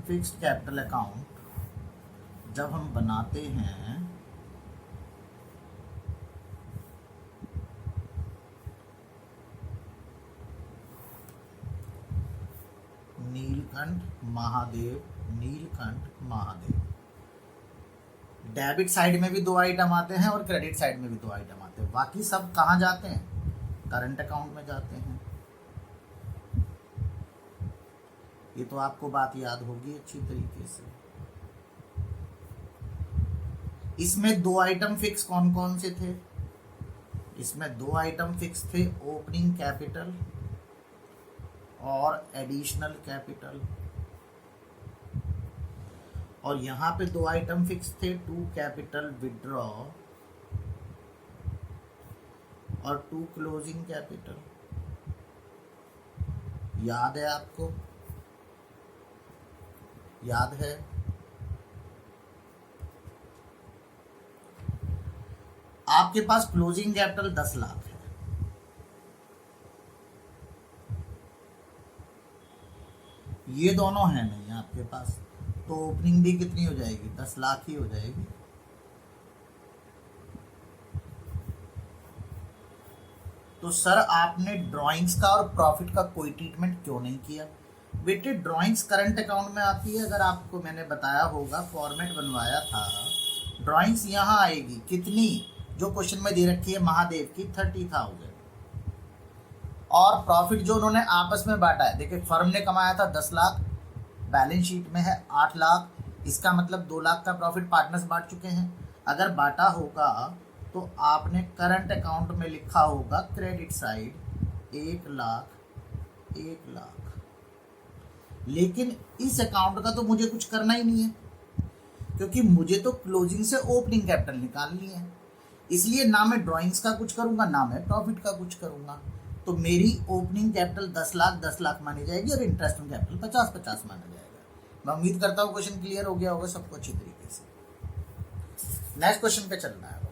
फिक्स्ड कैपिटल अकाउंट जब हम बनाते हैं नीलकंठ महादेव, नीलकंठ महादेव, डेबिट साइड में भी 2 आइटम आते हैं और क्रेडिट साइड में भी 2 आइटम आते हैं। बाकी सब कहाँ जाते हैं? करंट अकाउंट में जाते हैं। ये तो आपको बात याद होगी अच्छी तरीके से। इसमें 2 आइटम फिक्स कौन कौन से थे? इसमें 2 आइटम फिक्स थे, ओपनिंग कैपिटल और एडिशनल कैपिटल। और यहाँ पे 2 आइटम फिक्स थे, 2 कैपिटल विड्रॉ और 2 क्लोजिंग कैपिटल। याद है आपको? याद है? आपके पास क्लोजिंग कैपिटल 10 लाख है, ये दोनों है नहीं आपके पास, तो ओपनिंग भी कितनी हो जाएगी? 10 लाख ही हो जाएगी। तो सर आपने ड्राइंग्स का और प्रॉफिट का कोई ट्रीटमेंट क्यों नहीं किया? बेटे ड्राइंग्स करंट अकाउंट में आती है, अगर आपको मैंने बताया होगा, फॉर्मेट बनवाया था, ड्राइंग्स यहाँ आएगी कितनी? जो क्वेश्चन में दे रखी है महादेव की 30,000, और प्रॉफिट जो उन्होंने आपस में बांटा है, देखिए फर्म ने कमाया था 10 लाख, बैलेंस शीट में है 8 लाख, इसका मतलब 2 लाख का प्रॉफिट पार्टनर्स बांट चुके हैं। अगर बांटा होगा तो आपने करंट अकाउंट में लिखा होगा क्रेडिट साइड 1 लाख 1 लाख, लेकिन इस अकाउंट का तो मुझे कुछ करना ही नहीं है, क्योंकि मुझे तो क्लोजिंग से ओपनिंग कैपिटल निकालनी है। इसलिए ना मैं ड्राइंग्स का कुछ करूंगा, ना मैं प्रॉफिट का कुछ करूंगा। तो मेरी ओपनिंग कैपिटल 10 लाख मानी जाएगी और इंटरेस्ट ऑन कैपिटल 50 माना जाएगा। मैं उम्मीद करता हूँ क्वेश्चन क्लियर हो गया होगा सबको अच्छी तरीके से। नेक्स्ट क्वेश्चन पे चलना है।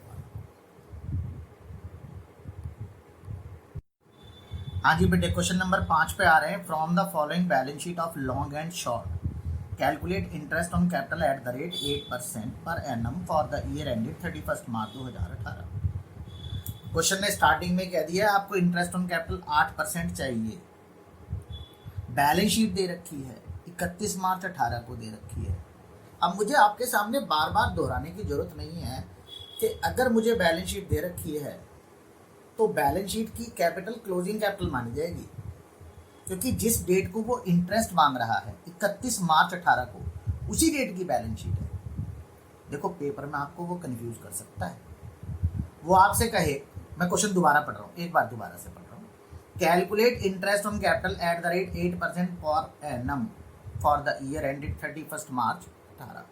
हाँ जी बेटे, क्वेश्चन नंबर 5 पे आ रहे हैं। From the following balance sheet of long and short calculate interest on capital at the rate 8% per annum for the year ended 31 March 2018। Question ने स्टार्टिंग में कह दिया आपको इंटरेस्ट ऑन कैपिटल 8% चाहिए। बैलेंस शीट दे रखी है 31 मार्च 18 को दे रखी है। अब मुझे आपके सामने बार बार दोहराने की जरूरत नहीं है कि अगर मुझे बैलेंस शीट दे रखी है तो बैलेंस शीट की कैपिटल क्लोजिंग कैपिटल मानी जाएगी, क्योंकि जिस डेट को वो इंटरेस्ट मांग रहा है 31 मार्च 18 को, उसी डेट की बैलेंस शीट है। देखो पेपर में आपको वो कंफ्यूज कर सकता है। वो आपसे कहे, मैं क्वेश्चन दोबारा पढ़ रहा हूँ, एक बार दोबारा से पढ़ रहा हूँ। Calculate interest on capital at the rate 8% for annum for the year ended 31 मार्च 18,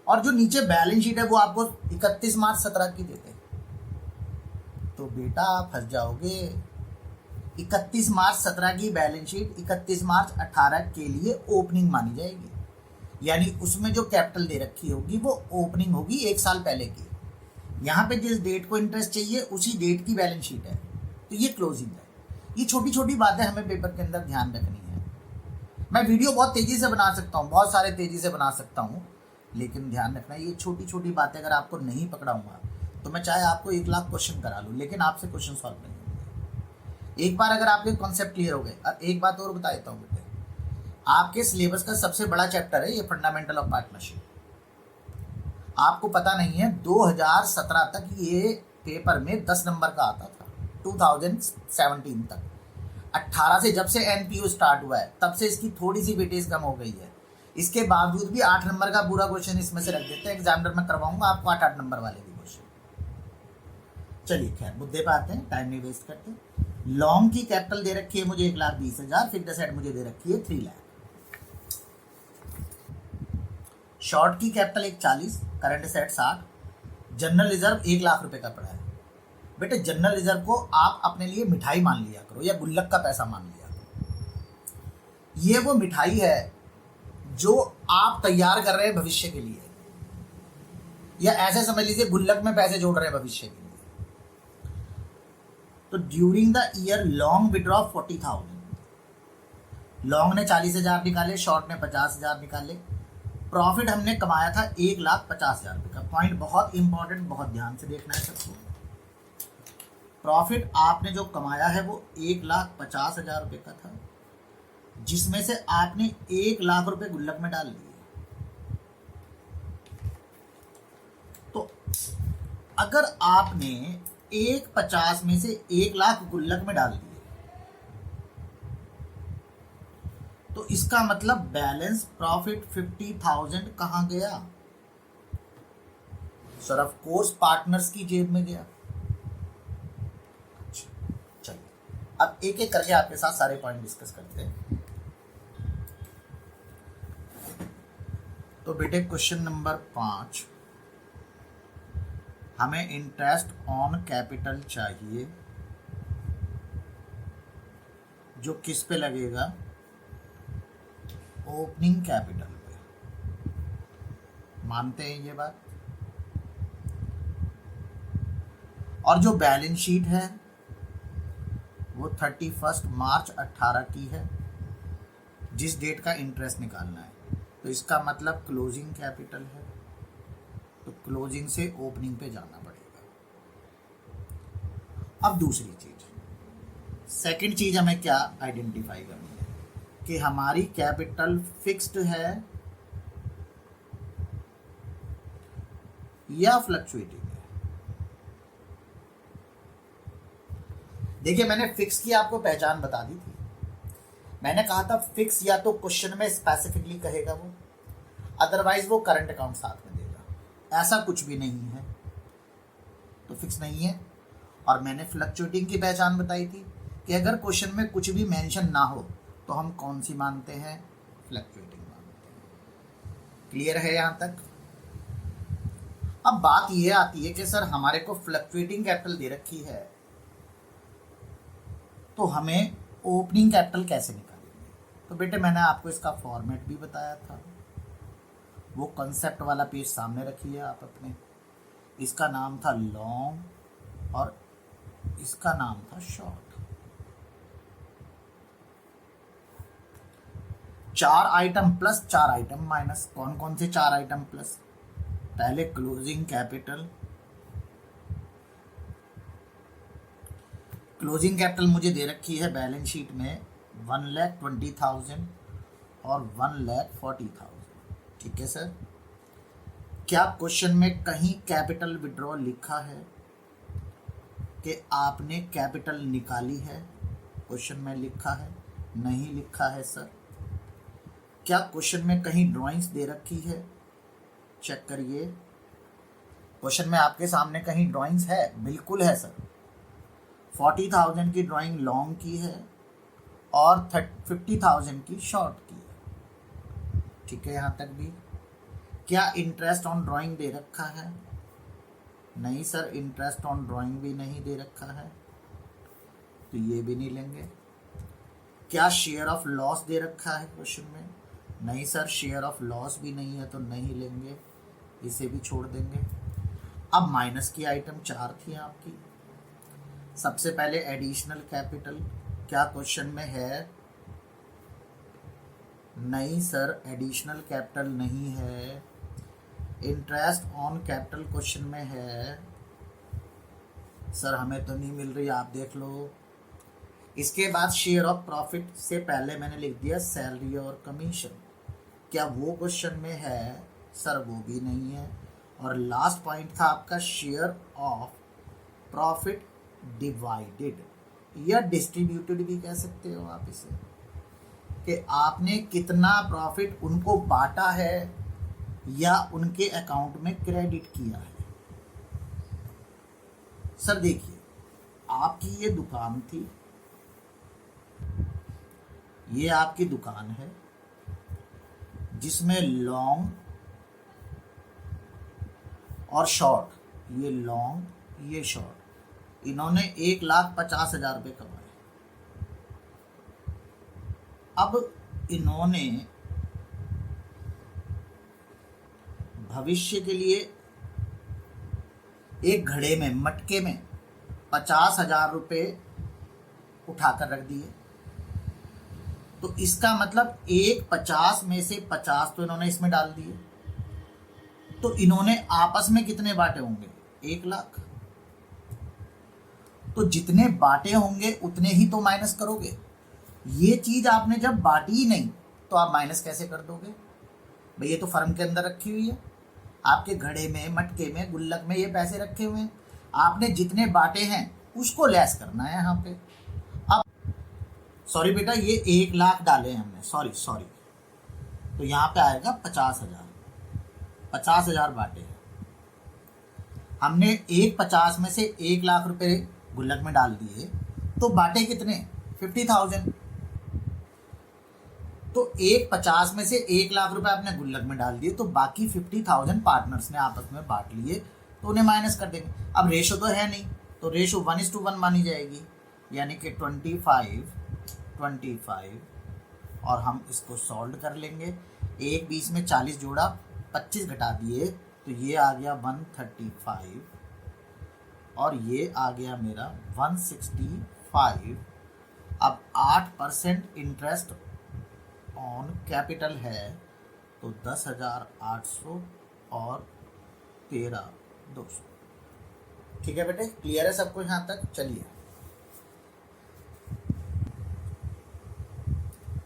और जो नीचे बैलेंस शीट है वो आपको 31 मार्च 17 की देते हैं। तो बेटा आप फंस जाओगे। 31 मार्च 17 की बैलेंस शीट 31 मार्च 18 के लिए ओपनिंग मानी जाएगी, यानी उसमें जो कैपिटल दे रखी होगी वो ओपनिंग होगी 1 साल पहले की। यहाँ पे जिस डेट को इंटरेस्ट चाहिए उसी डेट की बैलेंस शीट है, तो ये क्लोजिंग है। ये छोटी छोटी बातें हमें पेपर के अंदर ध्यान रखनी है। मैं वीडियो बहुत तेजी से बना सकता हूँ, बहुत सारे तेजी से बना सकता हूँ, लेकिन ध्यान रखना ये छोटी छोटी बातें अगर आपको नहीं पकड़ाऊंगा तो मैं चाहे आपको 1 लाख क्वेश्चन करा लूँ, लेकिन आपसे क्वेश्चन सॉल्व नहीं होंगे। एक बार अगर आपके कॉन्सेप्ट क्लियर हो गए, और एक बात और बता देता हूँ बेटे, आपके सिलेबस का सबसे बड़ा चैप्टर है ये फंडामेंटल ऑफ पार्टनरशिप। आपको पता नहीं है 2017 तक ये पेपर में 10 नंबर का आता था, 2017 तक। 18 से जब से एनपीयू स्टार्ट हुआ है तब से इसकी थोड़ी सी वेटेज कम हो गई है। इसके बावजूद भी 8 नंबर का पूरा क्वेश्चन इसमें से रख देते हैं। एग्जामिनर में करवाऊंगा आपको 8 नंबर वाले भी क्वेश्चन। चलिए खैर मुद्दे पे आते हैं, टाइम नहीं वेस्ट करते। लॉन्ग की कैपिटल दे रखी है मुझे 1,20,000, फिक्स्ड एसेट मुझे दे रखी है 3 लाख। शॉर्ट की capital 140, current asset 60, general reserve 1 lakh रुपए का पड़ा है। बेटे जनरल रिजर्व को आप अपने लिए मिठाई मान लिया करो या गुल्लक का पैसा मान लिया करो। ये वो मिठाई है जो आप तैयार कर रहे हैं भविष्य के लिए, या ऐसे समझ लीजिए गुल्लक में पैसे जोड़ रहे हैं भविष्य के लिए। तो during the year long withdraw 40,000, long ने 40,000 निकाले, शॉर्ट ने 50,000 निकाले। प्रॉफिट हमने कमाया था 1,50,000 रुपये का। पॉइंट बहुत इंपॉर्टेंट, बहुत ध्यान से देखना है सबको। प्रॉफिट आपने जो कमाया है वो 1,50,000 रुपये का था, जिसमें से आपने 1 लाख रुपए गुल्लक में डाल दिए। तो अगर आपने 1,50 में से 1 लाख गुल्लक में डाल दिए तो इसका मतलब बैलेंस प्रॉफिट 50,000 कहां गया? सर ऑफ कोर्स पार्टनर्स की जेब में गया। चलिए अब एक एक करके आपके साथ सारे पॉइंट डिस्कस करते हैं। तो बेटे क्वेश्चन नंबर 5, हमें इंटरेस्ट ऑन कैपिटल चाहिए जो किस पे लगेगा? ओपनिंग कैपिटल पे। मानते हैं ये बात? और जो बैलेंस शीट है वो 31 मार्च 18 की है, जिस डेट का इंटरेस्ट निकालना है। तो इसका मतलब क्लोजिंग कैपिटल है, तो क्लोजिंग से ओपनिंग पे जाना पड़ेगा। अब दूसरी चीज, सेकंड चीज हमें क्या आइडेंटिफाई करनी है कि हमारी कैपिटल फिक्स्ड है या फ्लक्चुएटिंग है। देखिए मैंने फिक्स की आपको पहचान बता दी थी। मैंने कहा था फिक्स या तो क्वेश्चन में स्पेसिफिकली कहेगा वो, अदरवाइज वो करंट अकाउंट साथ में देगा। ऐसा कुछ भी नहीं है, तो फिक्स नहीं है। और मैंने फ्लक्चुएटिंग की पहचान बताई थी कि अगर क्वेश्चन में कुछ भी मेंशन ना हो तो हम कौन सी मानते हैं? फ्लक्चुएटिंग मानते हैं। क्लियर है यहां तक? अब बात यह आती है कि सर हमारे को फ्लक्चुएटिंग कैपिटल दे रखी है तो हमें ओपनिंग कैपिटल कैसे निकालेंगे। तो बेटे मैंने आपको इसका फॉर्मेट भी बताया था, वो कंसेप्ट वाला पेज सामने रखिए आप अपने। इसका नाम था लॉन्ग और इसका नाम था short. 4 item plus 4 item minus. कौन कौन से 4 आइटम प्लस? पहले क्लोजिंग कैपिटल। क्लोजिंग कैपिटल मुझे दे रखी है बैलेंस शीट में 1,20,000 और 1,40,000। ठीक है सर। क्या क्वेश्चन में कहीं कैपिटल विड्रॉ लिखा है कि आपने कैपिटल निकाली है? क्वेश्चन में लिखा है? नहीं लिखा है सर। क्या क्वेश्चन में कहीं ड्राइंग्स दे रखी है? चेक करिए। क्वेश्चन में आपके सामने कहीं ड्राइंग्स है? बिल्कुल है सर। 40,000 की ड्राइंग लॉन्ग की है और 50,000 की शॉर्ट की है। ठीक है यहाँ तक भी। क्या इंटरेस्ट ऑन ड्राइंग दे रखा है? नहीं सर, इंटरेस्ट ऑन ड्राइंग भी नहीं दे रखा है, तो ये भी नहीं लेंगे। क्या शेयर ऑफ लॉस दे रखा है क्वेश्चन में? नहीं सर, शेयर ऑफ लॉस भी नहीं है, तो नहीं लेंगे, इसे भी छोड़ देंगे। अब माइनस की आइटम 4 थी आपकी। सबसे पहले एडिशनल कैपिटल, क्या क्वेश्चन में है? नहीं सर, एडिशनल कैपिटल नहीं है। इंटरेस्ट ऑन कैपिटल क्वेश्चन में है सर, हमें तो नहीं मिल रही, आप देख लो। इसके बाद शेयर ऑफ प्रॉफिट से पहले मैंने लिख दिया सैलरी और कमीशन, क्या वो क्वेश्चन में है? सर वो भी नहीं है। और लास्ट पॉइंट था आपका शेयर ऑफ प्रॉफिट डिवाइडेड या डिस्ट्रीब्यूटेड भी कह सकते हो आप इसे, कि आपने कितना प्रॉफिट उनको बांटा है या उनके अकाउंट में क्रेडिट किया है। सर देखिए, आपकी ये दुकान थी, ये आपकी दुकान है जिसमें लॉन्ग और शॉर्ट, ये लॉन्ग ये शॉर्ट, इन्होंने 1,50,000 रुपये कमाए। अब इन्होंने भविष्य के लिए एक घड़े में, मटके में 50,000 रुपये उठाकर रख दिए। तो इसका मतलब 50 में से 50 तो इन्होंने इसमें डाल दिए। तो इन्होंने आपस में कितने बांटे होंगे? 1,00,000। तो जितने बांटे होंगे उतने ही तो माइनस करोगे। ये चीज आपने जब बांटी ही नहीं तो आप माइनस कैसे कर दोगे भाई? ये तो फर्म के अंदर रखी हुई है, आपके घड़े में, मटके में, गुल्लक में ये पैसे रखे हुए हैं। आपने जितने बांटे हैं उसको लेस करना है यहाँ पे। अब सॉरी बेटा, ये 1,00,000 डाले हैं हमने, सॉरी, तो यहाँ पे आएगा 50,000। 50,000 बांटे हैं हमने। 50 में से 1,00,000 रुपए गुल्लक में डाल दिए, तो बांटे कितने? 50,000। तो 50 में से 1,00,000 रुपए आपने गुल्लक में डाल दिए, तो बाकी 50,000 पार्टनर्स ने आपस में बांट लिए, तो उन्हें माइनस कर देंगे। अब रेशो तो है नहीं, तो रेशो 1:1 मानी जाएगी, यानी कि 25 और हम इसको सॉल्व कर लेंगे। 1 20 में 40 जोड़ा, 25 घटा दिए, तो ये आ गया 135 और ये आ गया मेरा 165। अब 8% इंटरेस्ट ऑन कैपिटल है, तो 10,800 और 13,200। ठीक है बेटे, क्लियर है सबको यहाँ तक? चलिए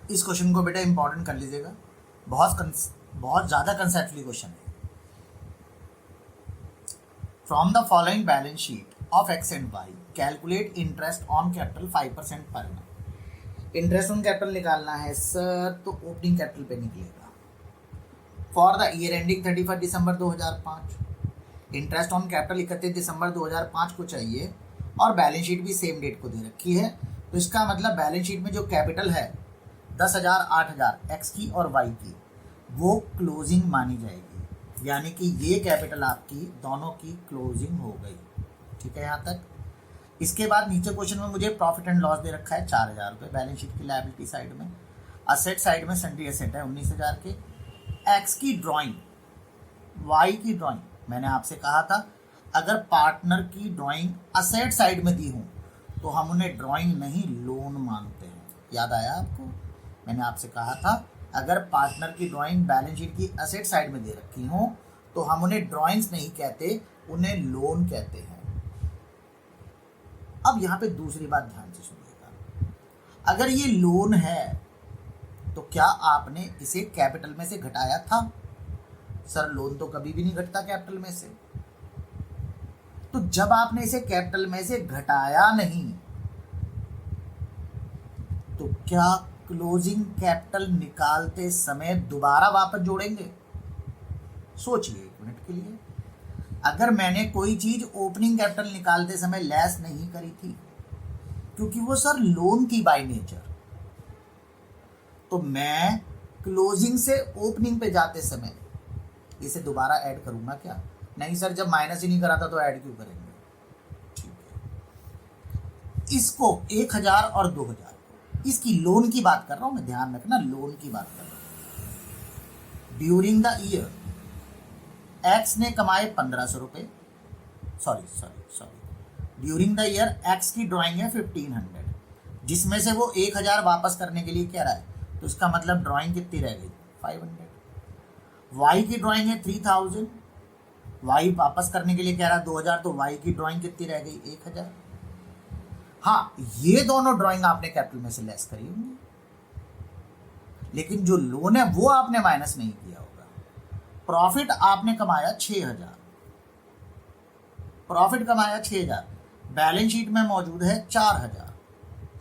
इस क्वेश्चन को बेटा इंपॉर्टेंट कर लीजिएगा, बहुत ज़्यादा कंसेप्चुअली क्वेश्चन है। From the following balance sheet of X and Y calculate interest on capital 5% per annum. Interest on capital निकालना है सर, तो ओपनिंग कैपिटल पे निकलेगा। For the year ending 31 December 2005, interest on capital 31 दिसंबर 2005 को चाहिए और बैलेंस शीट भी सेम डेट को दे रखी है। तो इसका मतलब बैलेंस शीट में जो कैपिटल है 10,000, 8,000 एक्स की और वाई की, वो क्लोजिंग मानी जाएगी, यानी कि ये कैपिटल आपकी दोनों की क्लोजिंग हो गई। ठीक है यहाँ तक? इसके बाद नीचे क्वेश्चन में मुझे प्रॉफिट एंड लॉस दे रखा है 4,000 रुपये बैलेंस शीट की लायबिलिटी साइड में। असेट साइड में सन्ड्री एसेट है 19,000 के। एक्स की ड्राइंग, वाई की ड्राइंग, मैंने आपसे कहा था अगर पार्टनर की ड्राइंग असेट साइड में दी हो तो हम उन्हें ड्राइंग नहीं लोन मानते हैं। याद आया आपको? मैंने आपसे कहा था अगर पार्टनर की ड्राइंग बैलेंस शीट की असेट साइड में दे रखी हो तो हम उन्हें ड्राइंग्स नहीं कहते, उन्हें लोन कहते हैं। अब यहाँ पे दूसरी बात ध्यान से सुनिएगा, अगर ये लोन है तो क्या आपने इसे कैपिटल में से घटाया था? सर लोन तो कभी भी नहीं घटता कैपिटल में से। तो जब आपने इसे कैपिटल में से घटाया नहीं तो क्या क्लोजिंग कैपिटल निकालते समय दोबारा वापस जोड़ेंगे? सोचिए 1 मिनट के लिए। अगर मैंने कोई चीज ओपनिंग कैपिटल निकालते समय लेस नहीं करी थी क्योंकि वो सर लोन थी बाय नेचर, तो मैं क्लोजिंग से ओपनिंग पे जाते समय इसे दोबारा ऐड करूंगा क्या? नहीं सर, जब माइनस ही नहीं करा था तो ऐड क्यों करेंगे? ठीक है, इसको 1,000 और 2,000 को, इसकी लोन की बात कर रहा हूं मैं, ध्यान रखना लोन की बात कर रहा हूं। ड्यूरिंग द ईयर एक्स ने कमाए 1,500 रुपये, sorry during the year x की ड्राइंग है 1,500, जिसमें से वो 1,000 वापस करने के लिए कह रहा है, तो इसका मतलब ड्राइंग कितनी रह गई? 500। वाई की ड्राइंग है 3,000, वाई वापस करने के लिए कह रहा है 2,000, तो वाई की ड्राइंग कितनी रह गई? 1,000। हाँ, ये दोनों ड्राइंग आपने कैपिटल में से लेस करी होंगी, लेकिन जो लोन है वो आपने माइनस नहीं किया होगा। प्रॉफिट आपने कमाया 6,000, प्रॉफिट कमाया 6,000, बैलेंस शीट में मौजूद है 4,000,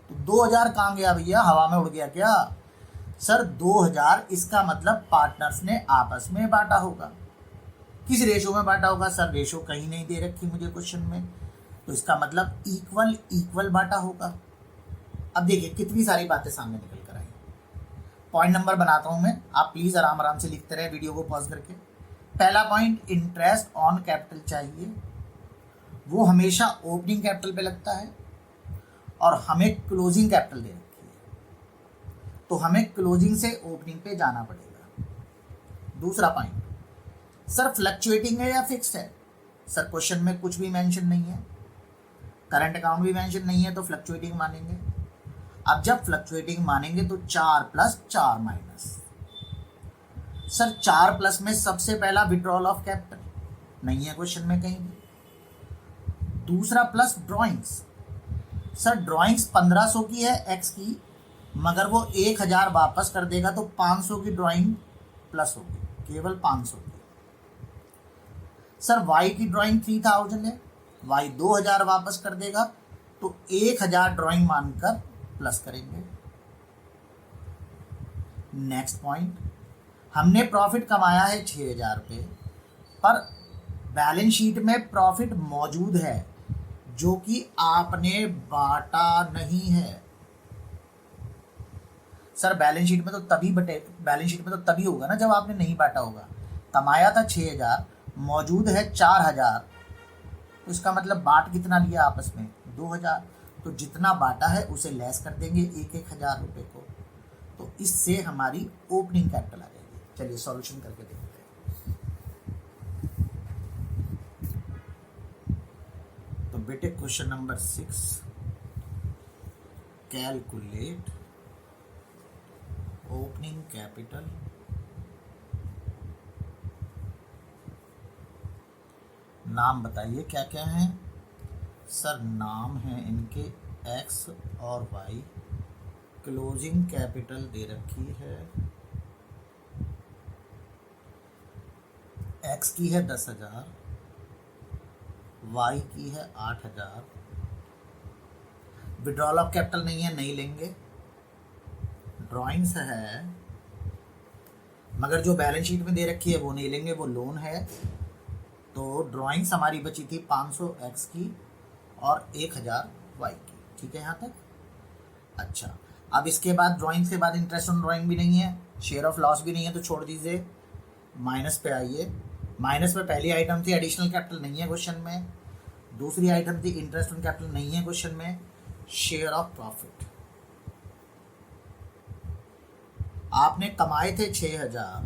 तो 2,000 कहाँ गया भैया? हवा में उड़ गया क्या? सर 2,000 इसका मतलब पार्टनर्स ने आपस में बांटा होगा। किस रेशो में बांटा होगा? सर रेशो कहीं नहीं दे रखी मुझे क्वेश्चन में, तो इसका मतलब इक्वल बांटा होगा। अब देखिए कितनी सारी बातें सामने निकल कर आई। पॉइंट नंबर बनाता हूं मैं, आप प्लीज आराम से लिखते रहे वीडियो को पॉज करके। पहला पॉइंट, इंटरेस्ट ऑन कैपिटल चाहिए, वो हमेशा ओपनिंग कैपिटल पे लगता है और हमें क्लोजिंग कैपिटल दे रखी है, तो हमें क्लोजिंग से ओपनिंग पे जाना पड़ेगा। दूसरा पॉइंट, सर फ्लक्चुएटिंग है या फिक्स है? सर क्वेश्चन में कुछ भी मेंशन नहीं है, करंट अकाउंट भी मेंशन नहीं है, तो फ्लक्चुएटिंग मानेंगे। अब जब फ्लक्चुएटिंग मानेंगे तो 4 + 4 माइनस। सर 4 प्लस में सबसे पहला विड्रॉल ऑफ कैपिटल नहीं है क्वेश्चन में कहीं भी। दूसरा प्लस ड्राइंग्स, सर ड्राइंग्स 1,500 की है एक्स की, मगर वो 1,000 वापस कर देगा तो 500 की ड्राइंग प्लस होगी, केवल 500 की। सर वाई की ड्राइंग 3,000 है, वाई 2,000 वापस कर देगा तो 1,000 ड्राइंग मानकर प्लस करेंगे। नेक्स्ट पॉइंट, हमने प्रॉफिट कमाया है 6,000 रुपये, पर बैलेंस शीट में प्रॉफिट मौजूद है जो कि आपने बांटा नहीं है। सर बैलेंस शीट में तो तभी होगा ना जब आपने नहीं बांटा होगा। कमाया था 6,000, मौजूद है 4,000, तो इसका मतलब बांट कितना लिया आपस में? 2,000, तो जितना बांटा है उसे लेस कर देंगे 1,000 रुपये को, तो इससे हमारी ओपनिंग कैपिटल आ जाएगी। चलिए सॉल्यूशन करके देखते हैं। तो बेटे question number 6, calculate opening capital नाम बताइए क्या क्या हैं? सर नाम है इनके एक्स और वाई, क्लोजिंग कैपिटल दे रखी है, एक्स की है 10,000, वाई की है 8,000। विड्रॉल ऑफ कैपिटल नहीं है, नहीं लेंगे। ड्राइंग्स है मगर जो बैलेंस शीट में दे रखी है वो नहीं लेंगे, वो लोन है। तो ड्राइंग्स हमारी बची थी 500 एक्स की और 1,000 वाई की। ठीक है यहाँ तक? अच्छा, अब इसके बाद ड्राइंग्स के बाद इंटरेस्ट ऑन ड्राइंग भी नहीं है, शेयर ऑफ लॉस भी नहीं है, तो छोड़ दीजिए। माइनस पे आइए। माइनस में पहली आइटम थी एडिशनल कैपिटल, नहीं है क्वेश्चन में। दूसरी आइटम थी इंटरेस्ट ऑन कैपिटल, नहीं है क्वेश्चन में। शेयर ऑफ प्रॉफिट, आपने कमाए थे 6,000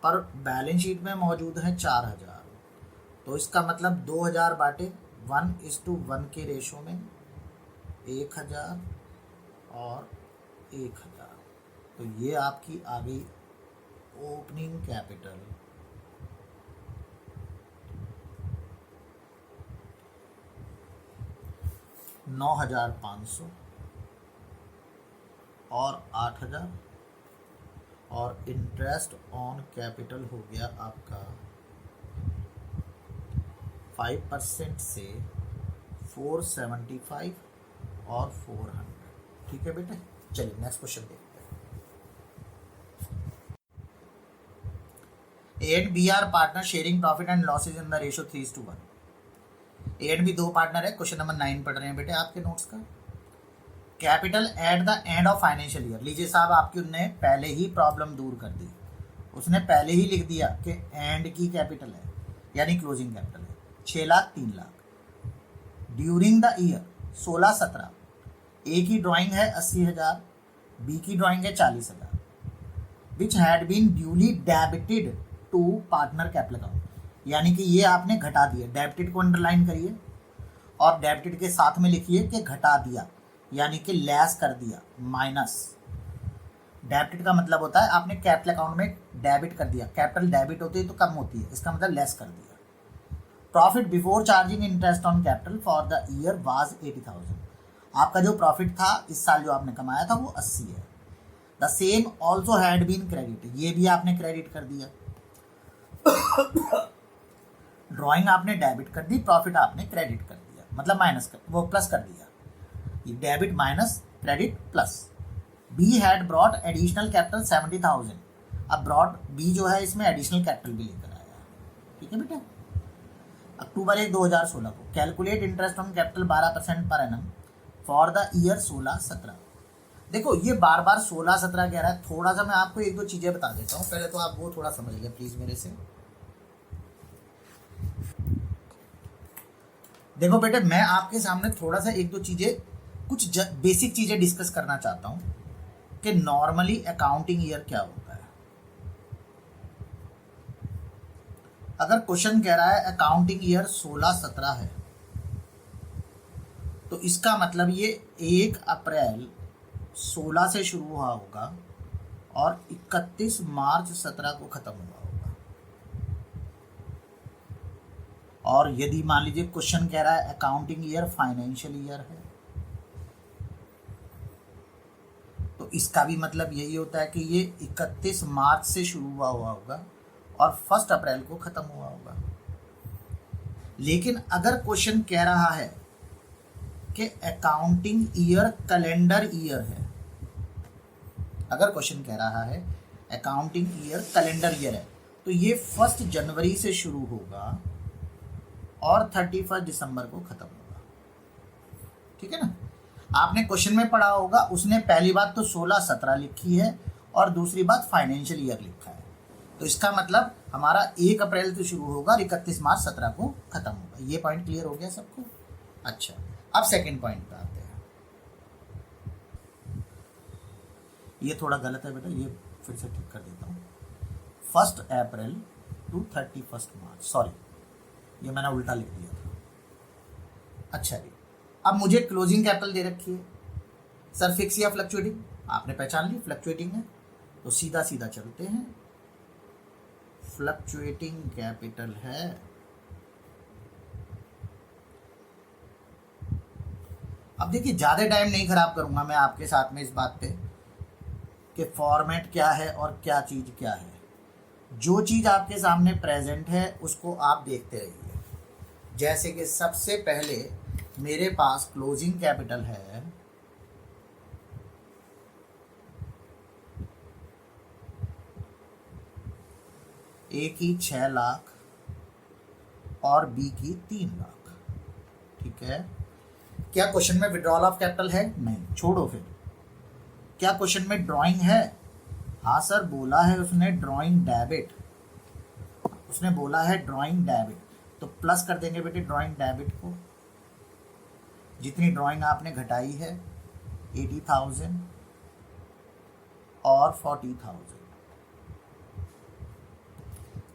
पर बैलेंस शीट में मौजूद है 4,000, तो इसका मतलब 2,000 बांटे 1:1 के रेशो में 1,000 और 1,000, तो ये आपकी आ गई ओपनिंग कैपिटल। $9,500 और 8,000 और इंटरेस्ट ऑन कैपिटल हो गया आपका 5% से 475 और 400। ठीक है बेटे, चलिए नेक्स्ट क्वेश्चन देखते हैं। A and B are partner sharing profit and losses in the ratio 3:1। A and B 2 partner है। क्वेश्चन नंबर 9 पढ़ रहे हैं बेटे आपके नोट्स का। Capital at the end of financial year. लीजिए साहब, आपकी उनने पहले ही प्रॉब्लम दूर कर दी, उसने पहले ही लिख दिया कि एंड की कैपिटल है यानी क्लोजिंग कैपिटल है 6 lakh 3 lakh. During the year 16-17 A की ड्राइंग है 80,000, बी की ड्राइंग है 40,000, which had been duly debited to partner capital account, यानी कि ये आपने घटा दिया। डेबिटेड को अंडरलाइन करिए और डेबिटेड के साथ में लिखिए कि घटा दिया, यानी कि लेस कर दिया, माइनस। डेबिटेड का मतलब होता है आपने कैपिटल अकाउंट में डेबिट कर दिया, कैपिटल डेबिट होती है तो कम होती है, इसका मतलब लेस कर दिया। Profit before charging interest on capital for the year was 80,000। आपका जो प्रॉफिट था इस साल जो आपने कमाया था वो 80 है। The same also had been credit, ये भी आपने क्रेडिट कर दिया। ड्राइंग आपने डेबिट कर दी, प्रॉफिट आपने क्रेडिट कर दिया, मतलब माइनस कर, वो प्लस कर दिया। ये debit minus credit plus. Be had brought additional capital 70,000। अब ब्रॉट बी जो है इसमें एडिशनल कैपिटल भी लेकर आया। ठीक है बेटा। अक्टूबर 1 2016 को calculate interest on capital 12% per annum for the year 16-17। देखो ये बार बार 16-17 कह रहा है, थोड़ा सा मैं आपको 1-2 चीजें बता देता हूँ, पहले तो आप वो थोड़ा समझ लिया प्लीज मेरे से। देखो बेटे, मैं आपके सामने थोड़ा सा 1-2 चीजें, कुछ बेसिक चीजें डिस्कस करना चाहता हूँ कि नॉर्मली अकाउंटिंग ईयर क्या होता है। अगर क्वेश्चन कह रहा है अकाउंटिंग ईयर 16-17 है, तो इसका मतलब ये 1 अप्रैल 16 से शुरू हुआ होगा और 31 मार्च 17 को खत्म हुआ होगा। और यदि मान लीजिए क्वेश्चन कह रहा है अकाउंटिंग ईयर फाइनेंशियल ईयर है, तो इसका भी मतलब यही होता है कि ये 31 मार्च से शुरू हुआ होगा और 1 अप्रैल को खत्म हुआ होगा। लेकिन अगर क्वेश्चन कह रहा है कि अकाउंटिंग ईयर कैलेंडर ईयर है, अगर क्वेश्चन कह रहा है अकाउंटिंग ईयर कैलेंडर ईयर है, तो ये 1 जनवरी से शुरू होगा और 31 दिसंबर को खत्म होगा। ठीक है ना। आपने क्वेश्चन में पढ़ा होगा, उसने पहली बात तो 16-17 लिखी है और दूसरी बात फाइनेंशियल ईयर लिखा है, तो इसका मतलब हमारा 1 अप्रैल से शुरू होगा और 31 मार्च 17 को खत्म होगा। ये पॉइंट क्लियर हो गया सबको। अच्छा, अब सेकंड पॉइंट पे आते हैं। ये थोड़ा गलत है बेटा, ये फिर से ठीक कर देता हूँ। 1 अप्रैल टू 31 मार्च, सॉरी ये मैंने उल्टा लिख दिया था। अच्छा जी, अब मुझे क्लोजिंग कैपिटल दे रखी है सर, फिक्स या फ्लक्चुएटिंग, आपने पहचान ली फ्लक्चुएटिंग है, तो सीधा सीधा चलते हैं। फ्लक्चुएटिंग कैपिटल है। अब देखिए ज़्यादा टाइम नहीं खराब करूंगा मैं आपके साथ में इस बात पे कि फॉर्मेट क्या है और क्या चीज़ क्या है। जो चीज़ आपके सामने प्रेजेंट है उसको आप देखते रहिए। जैसे कि सबसे पहले मेरे पास क्लोजिंग कैपिटल है ए की 6 लाख और बी की 3 लाख। ठीक है। क्या क्वेश्चन में विड्रॉल ऑफ कैपिटल है? नहीं, छोड़ो फिर। क्या क्वेश्चन में ड्राइंग है? हाँ सर, बोला है उसने ड्राइंग डेबिट। उसने बोला है ड्राइंग डेबिट, तो प्लस कर देंगे बेटे ड्राइंग डेबिट को। जितनी ड्राइंग आपने घटाई है 80,000 और 40,000।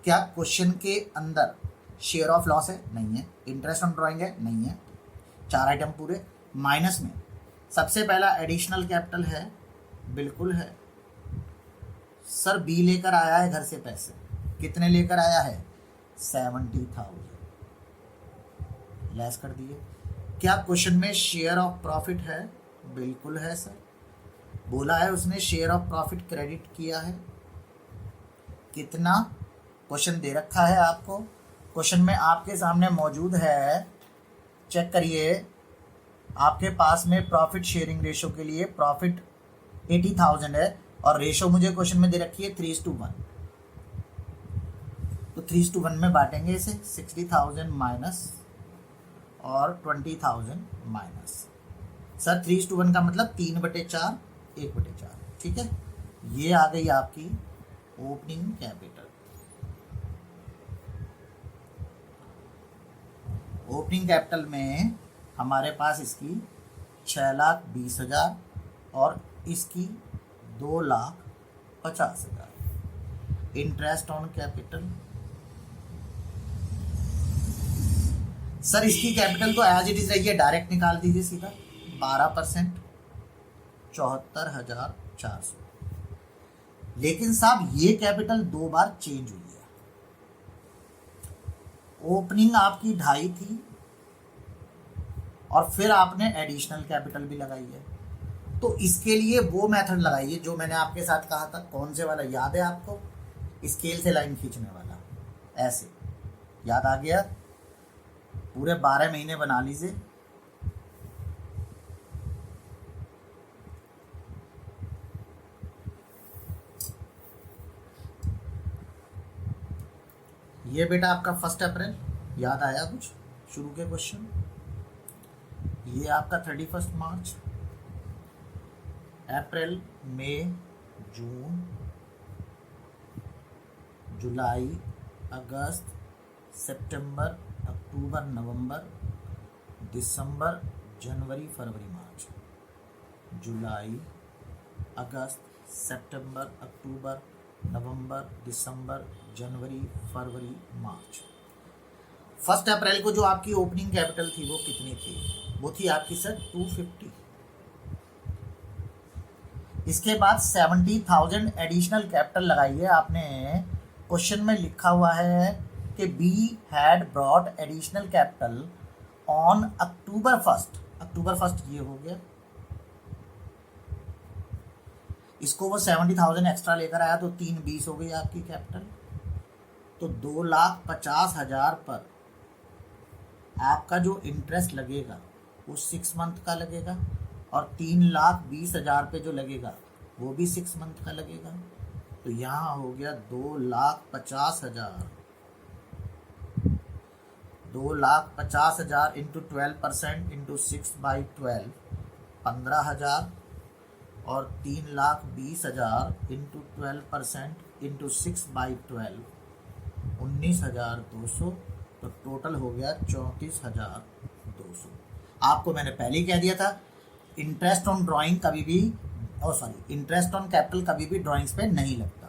क्या क्वेश्चन के अंदर शेयर ऑफ लॉस है? नहीं है। इंटरेस्ट ऑन ड्राइंग है? नहीं है। 4 आइटम पूरे। माइनस में सबसे पहला एडिशनल कैपिटल है, बिल्कुल है सर। बी लेकर आया है घर से पैसे, कितने लेकर आया है? 70,000, लेस कर दिए। क्या क्वेश्चन में शेयर ऑफ प्रॉफिट है? बिल्कुल है सर। बोला है उसने शेयर ऑफ प्रॉफिट क्रेडिट किया है, कितना? क्वेश्चन दे रखा है आपको, क्वेश्चन में आपके सामने मौजूद है, चेक करिए। आपके पास में प्रॉफिट शेयरिंग रेशो के लिए प्रॉफिट 80,000 है और रेशो मुझे क्वेश्चन में दे रखी है 3:1। तो 3:1 में बांटेंगे इसे, 60,000 माइनस और 20,000 माइनस। सर 3:1 का मतलब 3/4, 1/4, ठीक है। ये आ गई आपकी ओपनिंग कैपिटल। ओपनिंग कैपिटल में हमारे पास इसकी 6,20,000 और इसकी 2,50,000। इंटरेस्ट ऑन कैपिटल, सर इसकी कैपिटल तो एज इट इज रही है, डायरेक्ट निकाल दीजिए सीधा। 12%, 74,400। लेकिन साहब ये कैपिटल 2 बार चेंज हुई है। ओपनिंग आपकी 2.5 थी और फिर आपने एडिशनल कैपिटल भी लगाई है। तो इसके लिए वो मेथड लगाइए जो मैंने आपके साथ कहा था। कौन से वाला याद है आपको? स्केल से लाइन खींचने वाला, ऐसे याद आ गया? पूरे 12 महीने बना लीजिए। ये बेटा आपका 1 अप्रैल, याद आया कुछ शुरू के क्वेश्चन? ये आपका 31 मार्च, अप्रैल, मई, जून, जुलाई, अगस्त, सितंबर, अक्टूबर, नवंबर, दिसंबर, जनवरी, फरवरी, मार्च। जुलाई, अगस्त, सितंबर, अक्टूबर, नवंबर, दिसंबर, जनवरी, फरवरी, मार्च। 1 अप्रैल को जो आपकी ओपनिंग कैपिटल थी वो कितनी थी? वो थी आपकी सर 250। इसके बाद 70,000 एडिशनल कैपिटल लगाई है आपने। क्वेश्चन में लिखा हुआ है कि be had brought additional capital on October 1। अक्टूबर 1 ये हो गया। इसको वो 70,000 एक्स्ट्रा लेकर आया तो 320 हो गई आपकी कैपिटल। तो 2,50,000 पर आपका जो इंटरेस्ट लगेगा वो 6 मंथ का लगेगा और 3,20,000 पे जो लगेगा वो भी 6 मंथ का लगेगा। तो यहाँ हो गया 2,50,000। 2,50,000 इंटू 12% इंटू 6/12 15,000 और 3,20,000 इंटू 12% इंटू 6/12 19,200। तो टोटल हो गया 34,200। आपको मैंने पहले ही कह दिया था इंटरेस्ट ऑन ड्राइंग कभी भी इंटरेस्ट ऑन कैपिटल कभी भी ड्राइंग्स पे नहीं लगता।